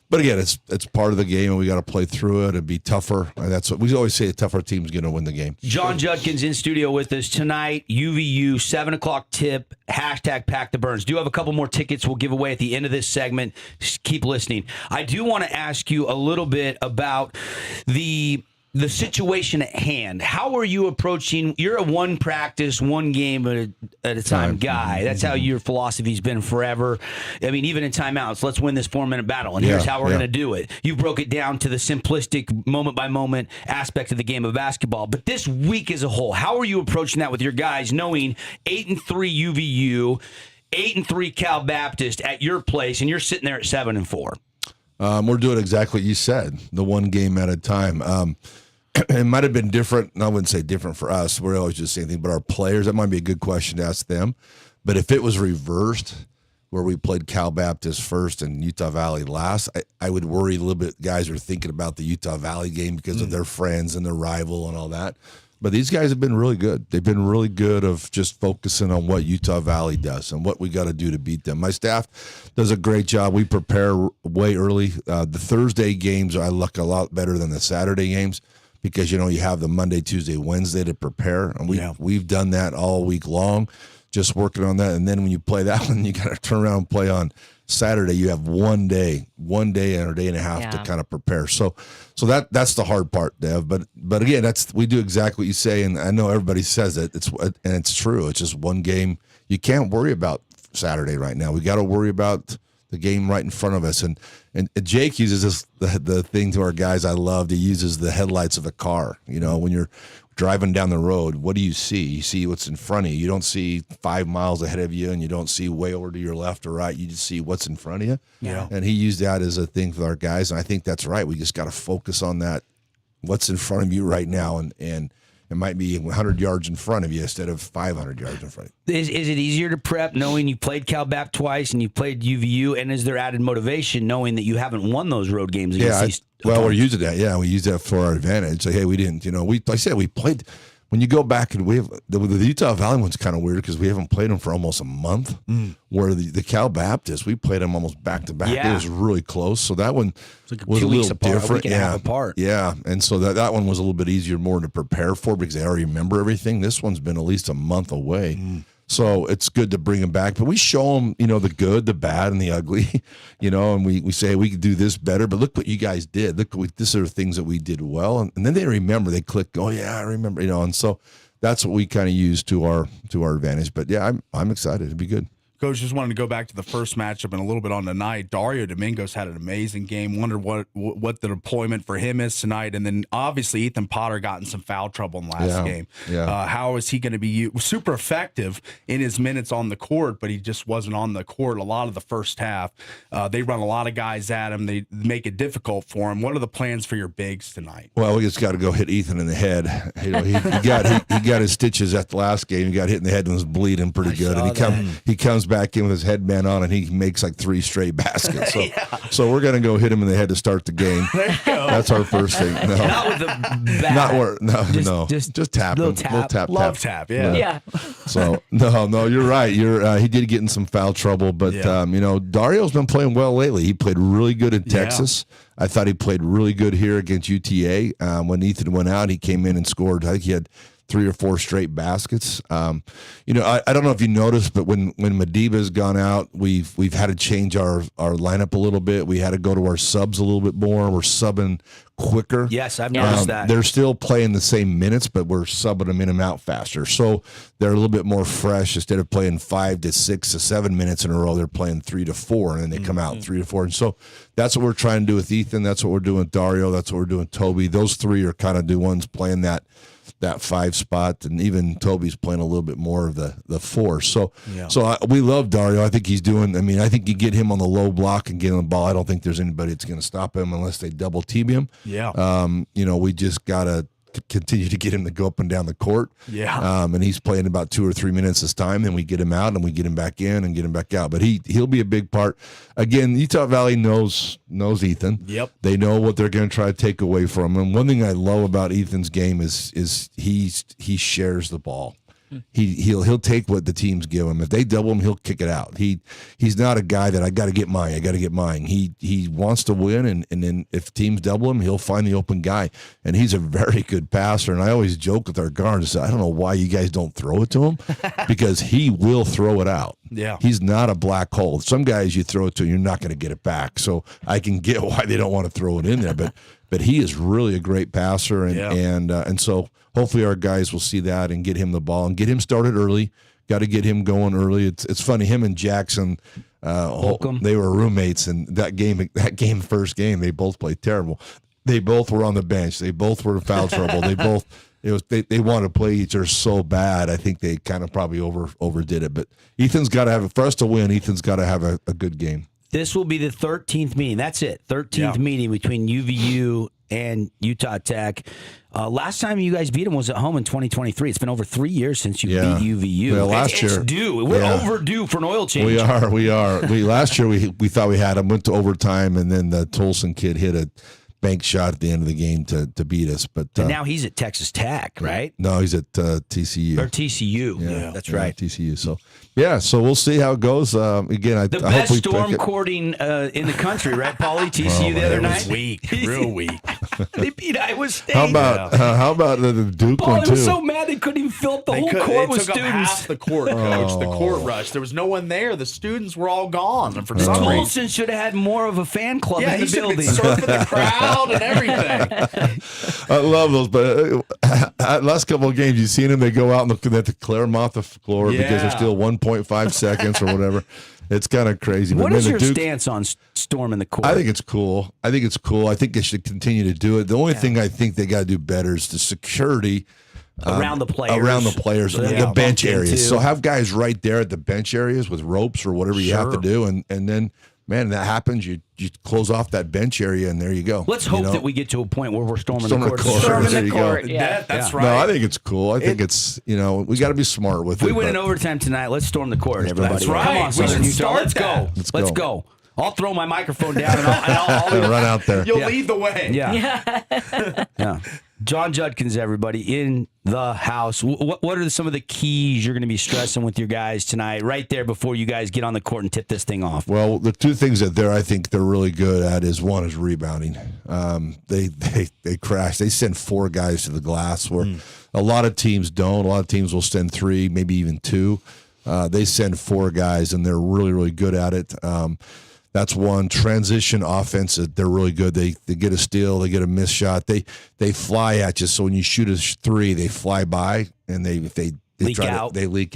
but again, it's part of the game, and we got to play through it and be tougher. And that's what we always say: a tougher team's going to win the game. John Judkins in studio with us tonight. UVU 7:00 tip. Hashtag Pack the Burns. Do have a couple more tickets we'll give away at the end of this segment. Just keep listening. I do want to ask you a little bit about the situation at hand. How are you approaching? You're a one practice, one game at a time guy. That's how your philosophy's been forever. I mean, even in timeouts, let's win this 4-minute battle, and here's how we're going to do it. You broke it down to the simplistic moment by moment aspect of the game of basketball. But this week as a whole, how are you approaching that with your guys, knowing 8-3 UVU, 8-3 Cal Baptist at your place, and you're sitting there at 7-4? We're doing exactly what you said, the one game at a time. It might have been different. I wouldn't say different for us. We're always just the same thing. But our players, that might be a good question to ask them. But if it was reversed, where we played Cal Baptist first and Utah Valley last, I would worry a little bit. Guys are thinking about the Utah Valley game because of their friends and their rival and all that. But these guys have been really good. They've been really good of just focusing on what Utah Valley does and what we got to do to beat them. My staff does a great job. We prepare way early. The Thursday games, I look a lot better than the Saturday games, because, you have the Monday, Tuesday, Wednesday to prepare. And we've done that all week long, just working on that. And then when you play that one, you got to turn around and play on Saturday. You have one day and a day and a half to kind of prepare. So that's the hard part, Dev. But again, we do exactly what you say. And I know everybody says it. It's true. It's just one game. You can't worry about Saturday right now. We got to worry about the game right in front of us. And Jake uses the thing to our guys I loved. He uses the headlights of a car. When you're driving down the road, what do you see? You see what's in front of you. You don't see 5 miles ahead of you, and you don't see way over to your left or right. You just see what's in front of you. Yeah. And he used that as a thing for our guys, and I think that's right. We just got to focus on that, what's in front of you right now, and it might be 100 yards in front of you instead of 500 yards in front of you. Is it easier to prep knowing you played Cal Bap twice and you played UVU, and is there added motivation knowing that you haven't won those road games against these opponents? We're using that. Yeah, we use that for our advantage. Like, hey, we didn't, like I said, we played. When you go back and we have the Utah Valley one's kind of weird because we haven't played them for almost a month. Where the Cal Baptist, we played them almost back to back. It was really close. So that one was a little different. A week and a half apart. Yeah, and so that one was a little bit easier, more to prepare for because they already remember everything. This one's been at least a month away. So it's good to bring them back. But we show them, the good, the bad, and the ugly, and we say we could do this better. But look what you guys did. These are things that we did well. And then they remember, they click, oh, yeah, I remember, and so that's what we kind of use to our advantage. But, yeah, I'm excited. It'd be good. Coach, just wanted to go back to the first matchup and a little bit on tonight. Dario Domingos had an amazing game. Wondered what the deployment for him is tonight. And then obviously Ethan Potter got in some foul trouble in the last game. Yeah. How is he going to be super effective in his minutes on the court, but he just wasn't on the court a lot of the first half. They run a lot of guys at him. They make it difficult for him. What are the plans for your bigs tonight? Well, we just got to go hit Ethan in the head. He got his stitches at the last game. He got hit in the head and was bleeding pretty good. And he comes back in with his headband on, and he makes like 3 straight baskets. So, so we're going to go hit him in the head to start the game. There you go. That's our first thing. No. Not with the bat. Just tap him. Little tap. Love tap. Yeah. So no, you're right. He did get in some foul trouble, but Dario's been playing well lately. He played really good in Texas. I thought he played really good here against UTA. When Ethan went out, he came in and scored. I think he had 3 or 4 straight baskets. I don't know if you noticed, but when Madiba's gone out, we've had to change our lineup a little bit. We had to go to our subs a little bit more. We're subbing quicker. Yes, I've noticed that. They're still playing the same minutes, but we're subbing them in and out faster. So they're a little bit more fresh. Instead of playing 5 to 6 to 7 minutes in a row, they're playing 3 to 4, and then they come out 3 to 4. And so that's what we're trying to do with Ethan. That's what we're doing with Dario. That's what we're doing with Toby. Those 3 are kind of the ones playing that 5 spot, and even Toby's playing a little bit more of the 4. So we love Dario. I think he's doing. I think you get him on the low block and get him the ball. I don't think there's anybody that's going to stop him unless they double team him. Yeah. We just gotta continue to get him to go up and down the court. Yeah. And he's playing about 2 or 3 minutes this time. Then we get him out and we get him back in and get him back out. But he'll be a big part. Again, Utah Valley knows Ethan. Yep. They know what they're going to try to take away from him. And one thing I love about Ethan's game is he shares the ball. He'll take what the teams give him. If they double him, he'll kick it out. He's not a guy that I got to get mine. He wants to win, and then if teams double him, he'll find the open guy. And he's a very good passer. And I always joke with our guards, I don't know why you guys don't throw it to him, because he will throw it out. Yeah, he's not a black hole. Some guys you throw it to, you're not going to get it back. So I can get why they don't want to throw it in there, but he is really a great passer, and so hopefully our guys will see that and get him the ball and get him started early. Got to get him going early. It's funny, him and Jackson, they were roommates, and that first game, they both played terrible. They both were on the bench. They both were foul trouble. They want to play each other so bad. I think they kind of probably overdid it. But Ethan's got to have, for us to win, Ethan's got to have a good game. This will be the 13th meeting. That's it. 13th meeting between UVU and Utah Tech. Last time you guys beat them was at home in 2023. It's been over 3 years since you beat UVU. Well, last year, it's due. We're overdue for an oil change. We are. Last year we thought we had them, went to overtime, and then the Tolson kid hit a bank shot at the end of the game to beat us. But and now he's at Texas Tech, right? No, he's at TCU. Or TCU. Yeah, that's right. TCU. So so we'll see how it goes. Again, I best hope storm courting in the country, right, Paulie? TCU the other night. Weak, real weak. They beat Iowa State. How about the Duke one too? I was so mad they couldn't even fill up the whole court with students. Up half the court, coach. The court rush. There was no one there. The students were all gone. And for some reason, Tolson should have had more of a fan club in the building. Surfing the crowd and everything. I love those, but last couple of games, you've seen them. They go out and they have to clear them off the floor because they're still 1.5 seconds or whatever. It's kind of crazy. What is your stance on storming the court? I think it's cool. I think they should continue to do it. The only thing I think they got to do better is the security around the players, the bench areas. So have guys right there at the bench areas with ropes or whatever you have to do, and then. Man, that happens. You close off that bench area, and there you go. Let's hope that we get to a point where we're storming the court. Storming the court. That's right. No, I think it's cool. I think it's we got to be smart with it. We win in overtime tonight. Let's storm the court, everybody. That's right. Come on, Southern Utah. Let's go. I'll throw my microphone down and I'll run out there. You'll lead the way. Yeah. John Judkins, everybody, in the house. What are some of the keys you're going to be stressing with your guys tonight, right there before you guys get on the court and tip this thing off? Well, the two things that I think they're really good at is one is rebounding. They crash. They send 4 guys to the glass where a lot of teams don't. A lot of teams will send 3, maybe even 2. They send 4 guys, and they're really, really good at it. That's one. Transition offense, they're really good. They get a steal, they get a missed shot. They fly at you. So when you shoot a 3, they fly by, and they leak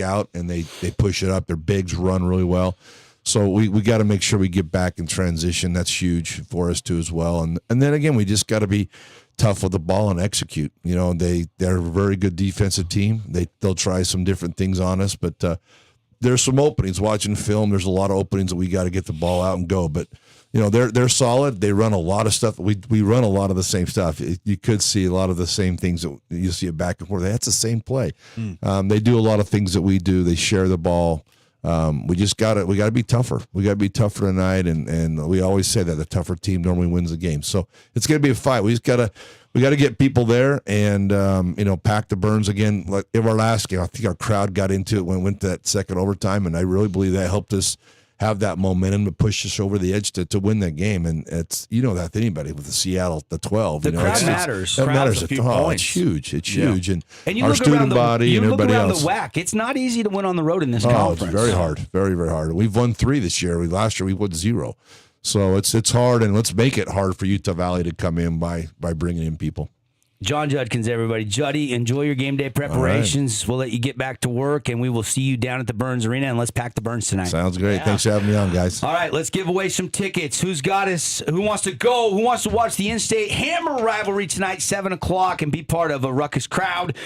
out, and they push it up. Their bigs run really well. So we got to make sure we get back in transition. That's huge for us too as well. And then again, we just got to be tough with the ball and execute. They're a very good defensive team. They'll try some different things on us, but there's some openings. Watching film, there's a lot of openings that we got to get the ball out and go. But they're solid. They run a lot of stuff. We run a lot of the same stuff. You could see a lot of the same things that you see it back and forth. That's the same play. They do a lot of things that we do. They share the ball. We got to be tougher. We got to be tougher tonight, and we always say that the tougher team normally wins the game. So it's going to be a fight. We got to get people there and pack the Burns again. Like in our last game, I think our crowd got into it when we went to that second overtime, and I really believe that helped us have that momentum to push us over the edge to win that game. And it's that anybody with the Seattle, the 12, the crowd matters. That matters. It's huge. It's huge. And you our student body and everybody else. The WAC. It's not easy to win on the road in this conference. It's very hard. Very, very hard. We've won 3 this year. Last year we won 0. So it's hard, and let's make it hard for Utah Valley to come in by bringing in people. John Judkins, everybody. Juddy, enjoy your game day preparations. Right. We'll let you get back to work, and we will see you down at the Burns Arena, and let's pack the Burns tonight. Sounds great. Yeah. Thanks for having me on, guys. All right, let's give away some tickets. Who's got us? Who wants to go? Who wants to watch the in-state Hammer rivalry tonight, 7 o'clock, and be part of a ruckus crowd?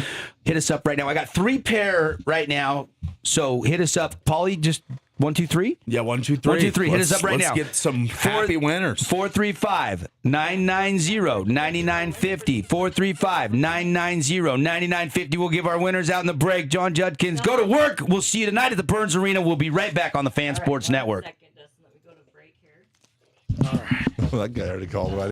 Hit us up right now. I got 3 pair right now, so hit us up. Paulie, just 1, 2, 3? Yeah, 1, 2, 3. 1, 2, 3. Hit us up right now. Let's get some happy winners. 435-990-9950. 435-990-9950. We'll give our winners out in the break. John Judkins, go to work. We'll see you tonight at the Burns Arena. We'll be right back on the Fan Sports Network. All right. Well, that guy already called right.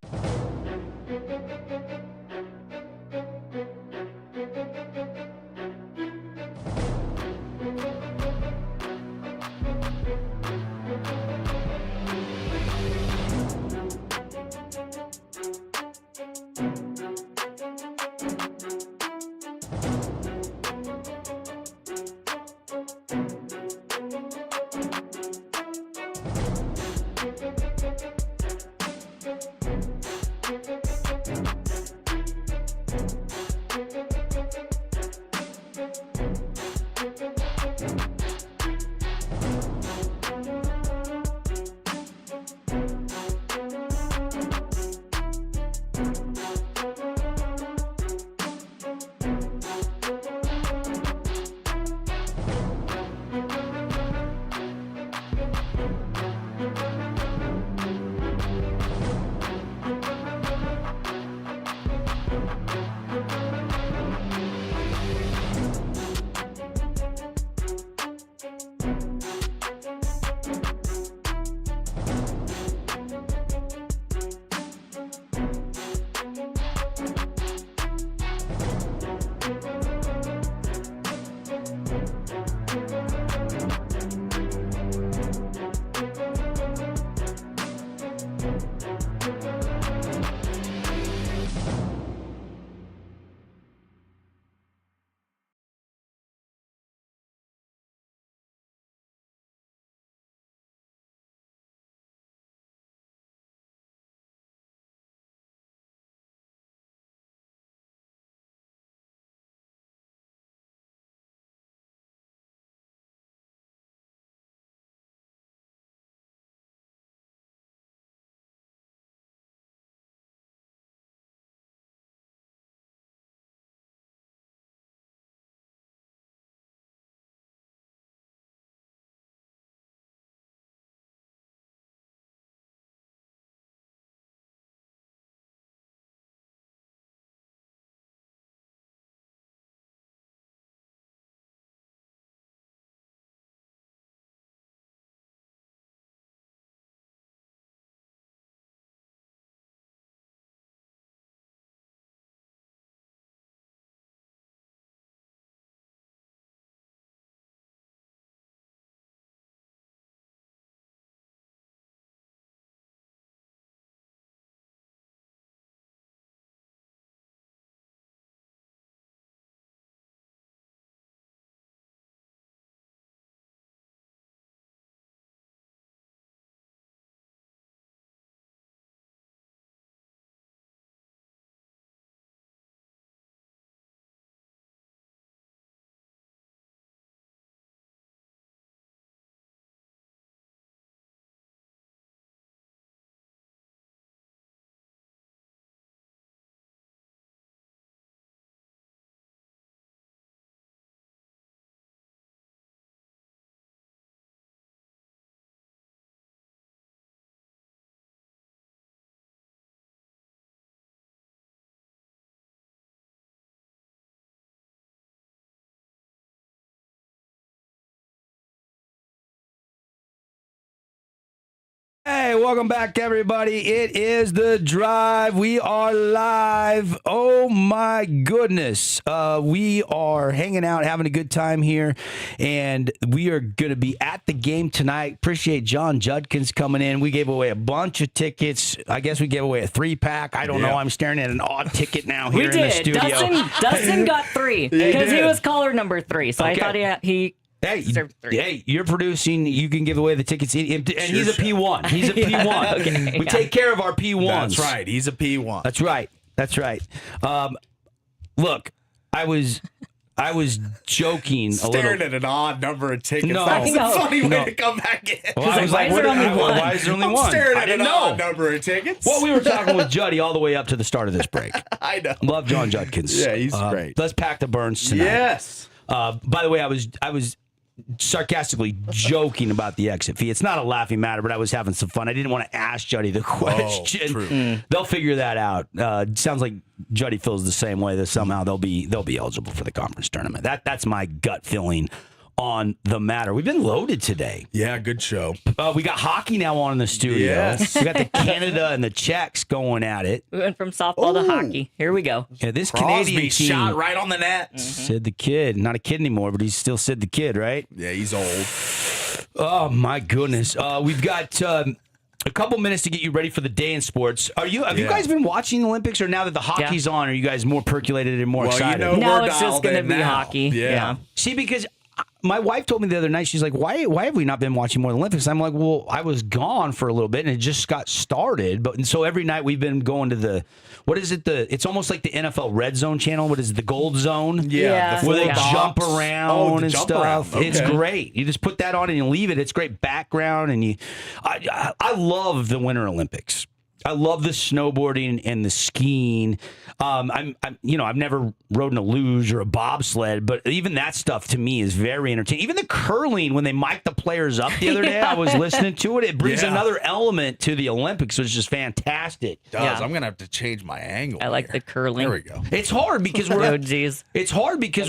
Hey, welcome back, everybody. It is The Drive. We are live. Oh, my goodness. We are hanging out, having a good time here, and we are going to be at the game tonight. Appreciate John Judkins coming in. We gave away a bunch of tickets. I guess we gave away a 3-pack. I don't know. I'm staring at an odd ticket now here in the studio. Dustin got 3 because he was caller number 3, so I thought he Hey, you're producing. You can give away the tickets. And he's a P1. He's a P1. Okay, we take care of our P1s. That's right. He's a P1. That's right. That's right. Look, I was joking a little. Staring at an odd number of tickets. No. That's a funny way to come back in. Well, I was like, why is there only one? Staring I at didn't an know. odd number of tickets. Well, we were talking with Juddy all the way up to the start of this break. I know. Love John Judkins. Yeah, he's great. Let's pack the Burns tonight. Yes. By the way, I was sarcastically joking about the exit fee. It's not a laughing matter, but I was having some fun. I didn't want to ask Juddy the question. True. They'll figure that out. Sounds like Juddy feels the same way, that somehow they'll be eligible for the conference tournament. That's my gut feeling on the matter. We've been loaded today. Yeah, good show. We got hockey now on in the studio. Yes. We got the Canada and the Czechs going at it. We went from softball to hockey. Here we go. Yeah, this Crosby Canadian team shot right on the net. Sid the Kid. Not a kid anymore, but he's still Sid the Kid, right? Yeah, he's old. Oh, my goodness. We've got A couple minutes to get you ready for the day in sports. Have you guys been watching the Olympics, or now that the hockey's on, are you guys more percolated and more excited? No, it's just going to be hockey. Yeah. See, because my wife told me the other night, she's like, why have we not been watching more Olympics? I'm like, well, I was gone for a little bit and it just got started. And so every night we've been going to it's almost like the NFL Red Zone channel. What is it, the Gold Zone? Yeah. Where they jump around and stuff. Okay. It's great. You just put that on and you leave it. It's great background. And I love the Winter Olympics. I love the snowboarding and the skiing. I've never rode in a luge or a bobsled, but even that stuff to me is very entertaining. Even the curling, when they mic the players up the other day, I was listening to it. It brings another element to the Olympics, which is just fantastic. It does. I'm gonna have to change my angle. I like the curling. There we go. It's hard because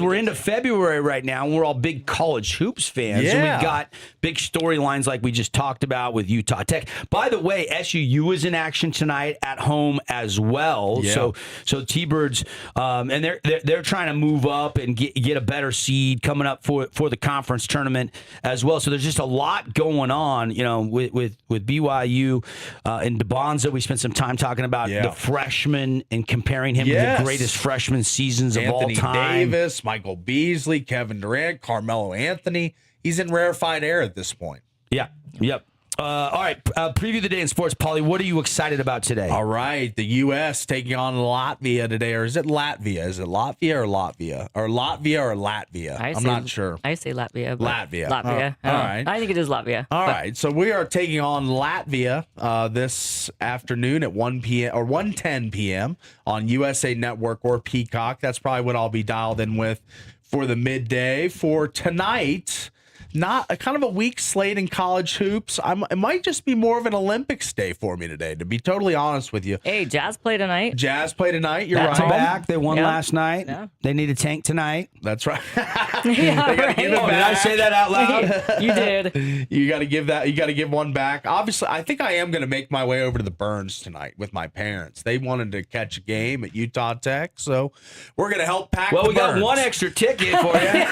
we're into February right now, and we're all big college hoops fans. And we've got big storylines like we just talked about with Utah Tech. By the way, SUU is in action tonight at home as well. Yeah. So T-Birds, and they're trying to move up and get a better seed coming up for the conference tournament as well. So there's just a lot going on, with BYU and DeBonza. We spent some time talking about the freshman and comparing him to the greatest freshman seasons of all time. Anthony Davis, Michael Beasley, Kevin Durant, Carmelo Anthony. He's in rarefied air at this point. Yeah. Yep. All right, preview the day in sports. Paulie, what are you excited about today? All right, the U.S. taking on Latvia today, or is it Latvia? Is it Latvia or Latvia? Or Latvia or Latvia? I'm not sure. I say Latvia. Latvia. Latvia. All right. I think it is Latvia. All right, so we are taking on Latvia this afternoon at 1 p.m. or 1:10 p.m. on USA Network or Peacock. That's probably what I'll be dialed in with for the midday. For tonight, not a kind of a weak slate in college hoops. It might just be more of an Olympics day for me today, to be totally honest with you. Hey, Jazz play tonight. You're Back right. to back. They won last night. Yeah. They need a tank tonight. That's right. Yeah, They gotta give it Did I back. say that out loud? You did. You got to give that. You got to give one back. Obviously, I think I am going to make my way over to the Burns tonight with my parents. They wanted to catch a game at Utah Tech, so we're going to help pack. Well, the we got Burns. one extra ticket for you.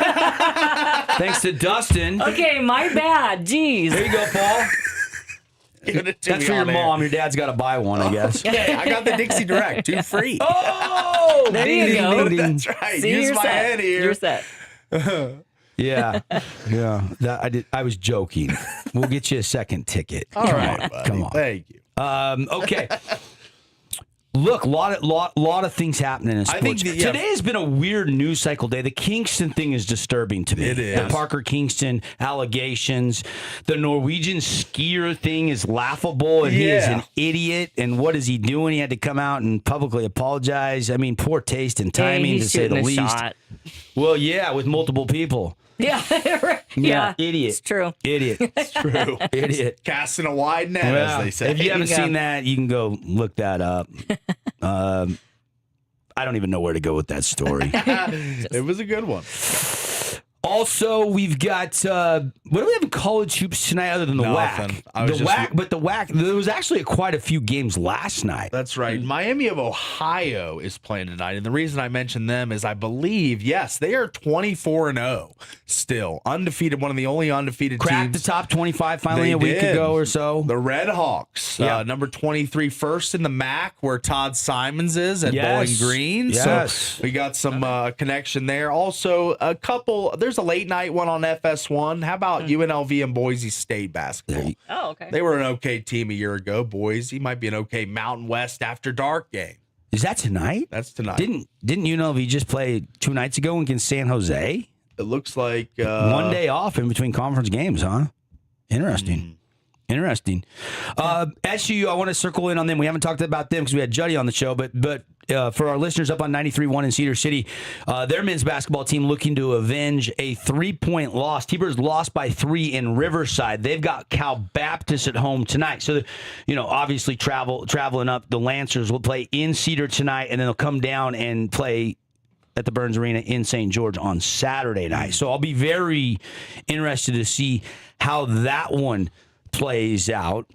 Thanks to Dustin. Okay, my bad. Jeez. There you go, Paul. Give it to That's me for your on air. mom. Your dad's got to buy one, I guess. Okay, I got the Dixie Direct, 2 free. Oh, There you go. That's right. See, Use you're my set. head here. You're set. Yeah. I was joking. We'll get you a second ticket. All right, buddy. Come on. Thank you. Okay. Look, lot of things happening in sports. I think Today has been a weird news cycle day. The Kingston thing is disturbing to me. It is. The Parker Kingston allegations. The Norwegian skier thing is laughable, and he is an idiot. And what is he doing? He had to come out and publicly apologize. I mean, poor taste and timing, to say the least. Shot. Well, yeah, with multiple people. Yeah. Yeah. Idiot. It's true. Idiot. It's true. Idiot. Casting a wide net, Well, as they say. if you haven't Yeah. seen that, you can go look that up. I don't even know where to go with that story. It was a good one. Also, we've got what do we have in college hoops tonight other than the Nothing. WAC? The WAC. There was actually quite a few games last night. That's right. Miami of Ohio is playing tonight. And the reason I mention them is I believe, yes, they are 24-0 still. Undefeated, one of the only undefeated Cracked teams. the top 25 finally They a week did. ago or so. The Red Hawks, Yeah. number 23, first in the MAC, where Todd Simons is at Yes. Bowling Green. Yes. So we got some connection there. Also, there's a late night one on FS1. How about UNLV and Boise State basketball? Oh, okay. They were an okay team a year ago. Boise might be an okay Mountain West after dark game. Is that tonight? That's tonight. Didn't UNLV just play 2 nights ago against San Jose? It looks like 1 day off in between conference games, huh? Interesting. Interesting. SU, I want to circle in on them. We haven't talked about them because we had Juddy on the show, but for our listeners up on 93.1 in Cedar City, their men's basketball team looking to avenge a 3-point loss. T-Birds lost by 3 in Riverside. They've got Cal Baptist at home tonight. So, obviously traveling up, the Lancers will play in Cedar tonight, and then they'll come down and play at the Burns Arena in St. George on Saturday night. So I'll be very interested to see how that one plays out.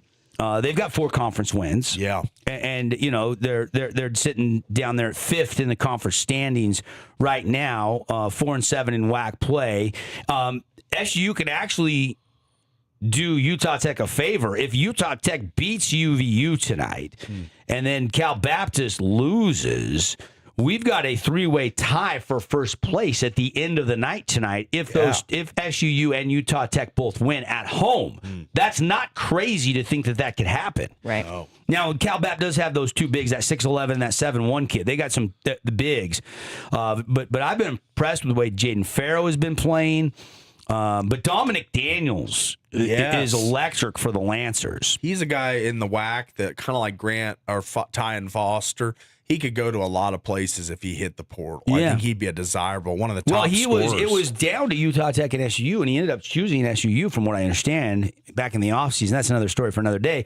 They've got 4 conference wins. Yeah. And they're sitting down there at 5th in the conference standings right now, 4-7 in WAC play. SU can actually do Utah Tech a favor. If Utah Tech beats UVU tonight and then Cal Baptist loses, we've got a 3-way tie for first place at the end of the night tonight if SUU and Utah Tech both win at home. That's not crazy to think that could happen. Right. Oh. Now, Cal Bap does have those two bigs, that 6'11", that 7'1" kid. They got some the bigs. But I've been impressed with the way Jaden Farrow has been playing. But Dominic Daniels is electric for the Lancers. He's a guy in the WAC that kind of like Grant or Tyan Foster. He could go to a lot of places if he hit the portal. I think he'd be a desirable, one of the top scorers. It was down to Utah Tech and SUU, and he ended up choosing SUU from what I understand back in the offseason. That's another story for another day.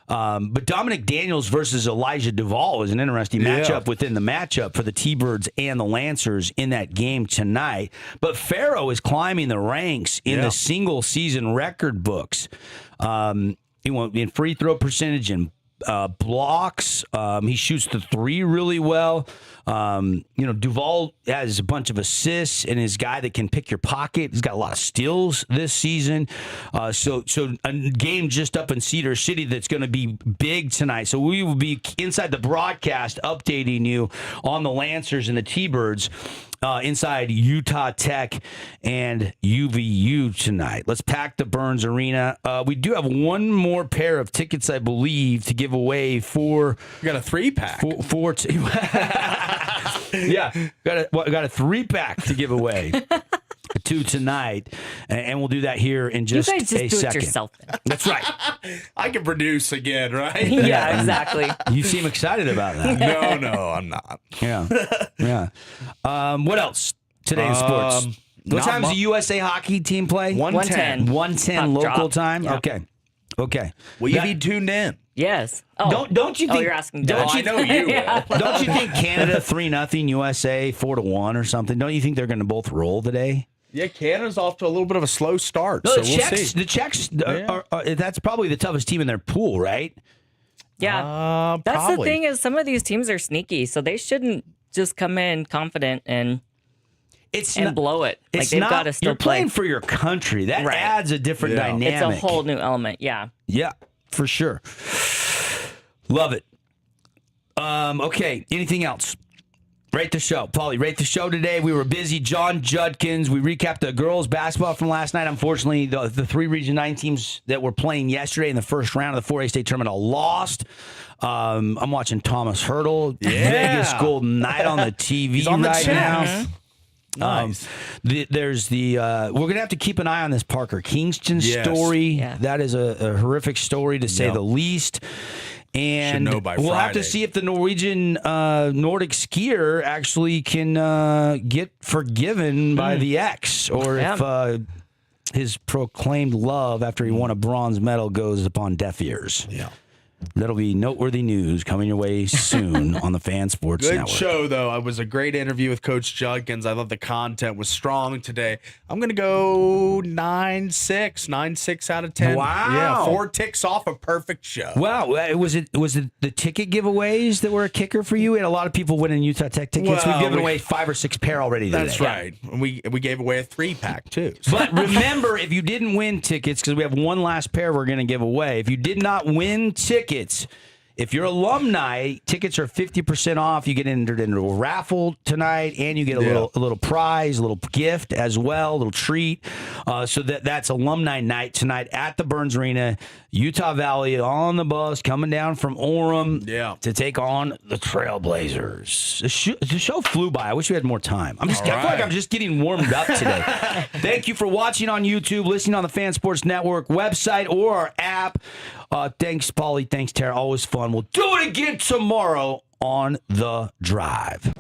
But Dominic Daniels versus Elijah Duvall is an interesting matchup within the matchup for the T-Birds and the Lancers in that game tonight. But Farrow is climbing the ranks in the single-season record books. He went in free throw percentage and blocks. He shoots the three really well. Duvall has a bunch of assists and is a guy that can pick your pocket. He's got a lot of steals this season. So a game just up in Cedar City that's going to be big tonight. So we will be inside the broadcast updating you on the Lancers and the T-Birds inside Utah Tech and UVU tonight. Let's pack the Burns Arena. We do have one more pair of tickets, I believe, to give away for. We got a 3-pack. Yeah, got a 3-pack to give away. To tonight, and we'll do that here in just a second. You guys just do it yourself. That's right. I can produce again, right? Yeah, exactly. You seem excited about that. No, I'm not. Yeah. What else today in sports? What time does the USA hockey team play? 1:10. 1:10 local time? Yep. Okay. Will you be tuned in? Yes. Don't you think? You're asking. I know you will. Don't you think Canada 3-0, USA 4-1 or something? Don't you think they're going to both roll today? Yeah, Canada's off to a little bit of a slow start. No, so the we'll see. The Czechs, that's probably the toughest team in their pool, right? Yeah. That's probably. the thing is some of these teams are sneaky, so they shouldn't just come in confident and blow it. Like they've got to still you're playing for your country. That adds a different dynamic. It's a whole new element. Yeah. Yeah, for sure. Love it. Okay, anything else? Rate the show. Paulie, rate the show today. We were busy. John Judkins. We recapped the girls' basketball from last night. Unfortunately, the 3 Region 9 teams that were playing yesterday in the first round of the 4A state tournament all lost. I'm watching Thomas Hurdle. Vegas Golden Knight on the TV He's on the right chat. now. Nice. We're going to have to keep an eye on this Parker Kingston story. Yeah. That is a horrific story to say the least. And Should know by we'll have to Friday. see if the Norwegian Nordic skier actually can get forgiven by the ex, or if his proclaimed love after he won a bronze medal goes upon deaf ears. Yeah. That'll be noteworthy news coming your way soon on the Fan Sports Good Network. show, though. It was a great interview with Coach Judkins. I thought the content was strong today. I'm going to go 9.6 out of 10. Wow. Yeah, 4 ticks off a perfect show. Wow, was it the ticket giveaways that were a kicker for you? We had a lot of people winning Utah Tech tickets. Well, We've given away 5 or 6 pair already today. That's right. And we gave away a 3-pack, too. But remember, if you didn't win tickets, because we have one last pair we're going to give away. If you did not win tickets, if you're alumni, tickets are 50% off. You get entered into a raffle tonight, and you get a little prize, a little gift as well, a little treat. So that's alumni night tonight at the Burns Arena. Utah Valley on the bus coming down from Orem to take on the Trailblazers. The show flew by. I wish we had more time. I feel like I'm just getting warmed up today. Thank you for watching on YouTube, listening on the Fan Sports Network website or our app. Thanks, Paulie. Thanks, Tara. Always fun. We'll do it again tomorrow on The Drive.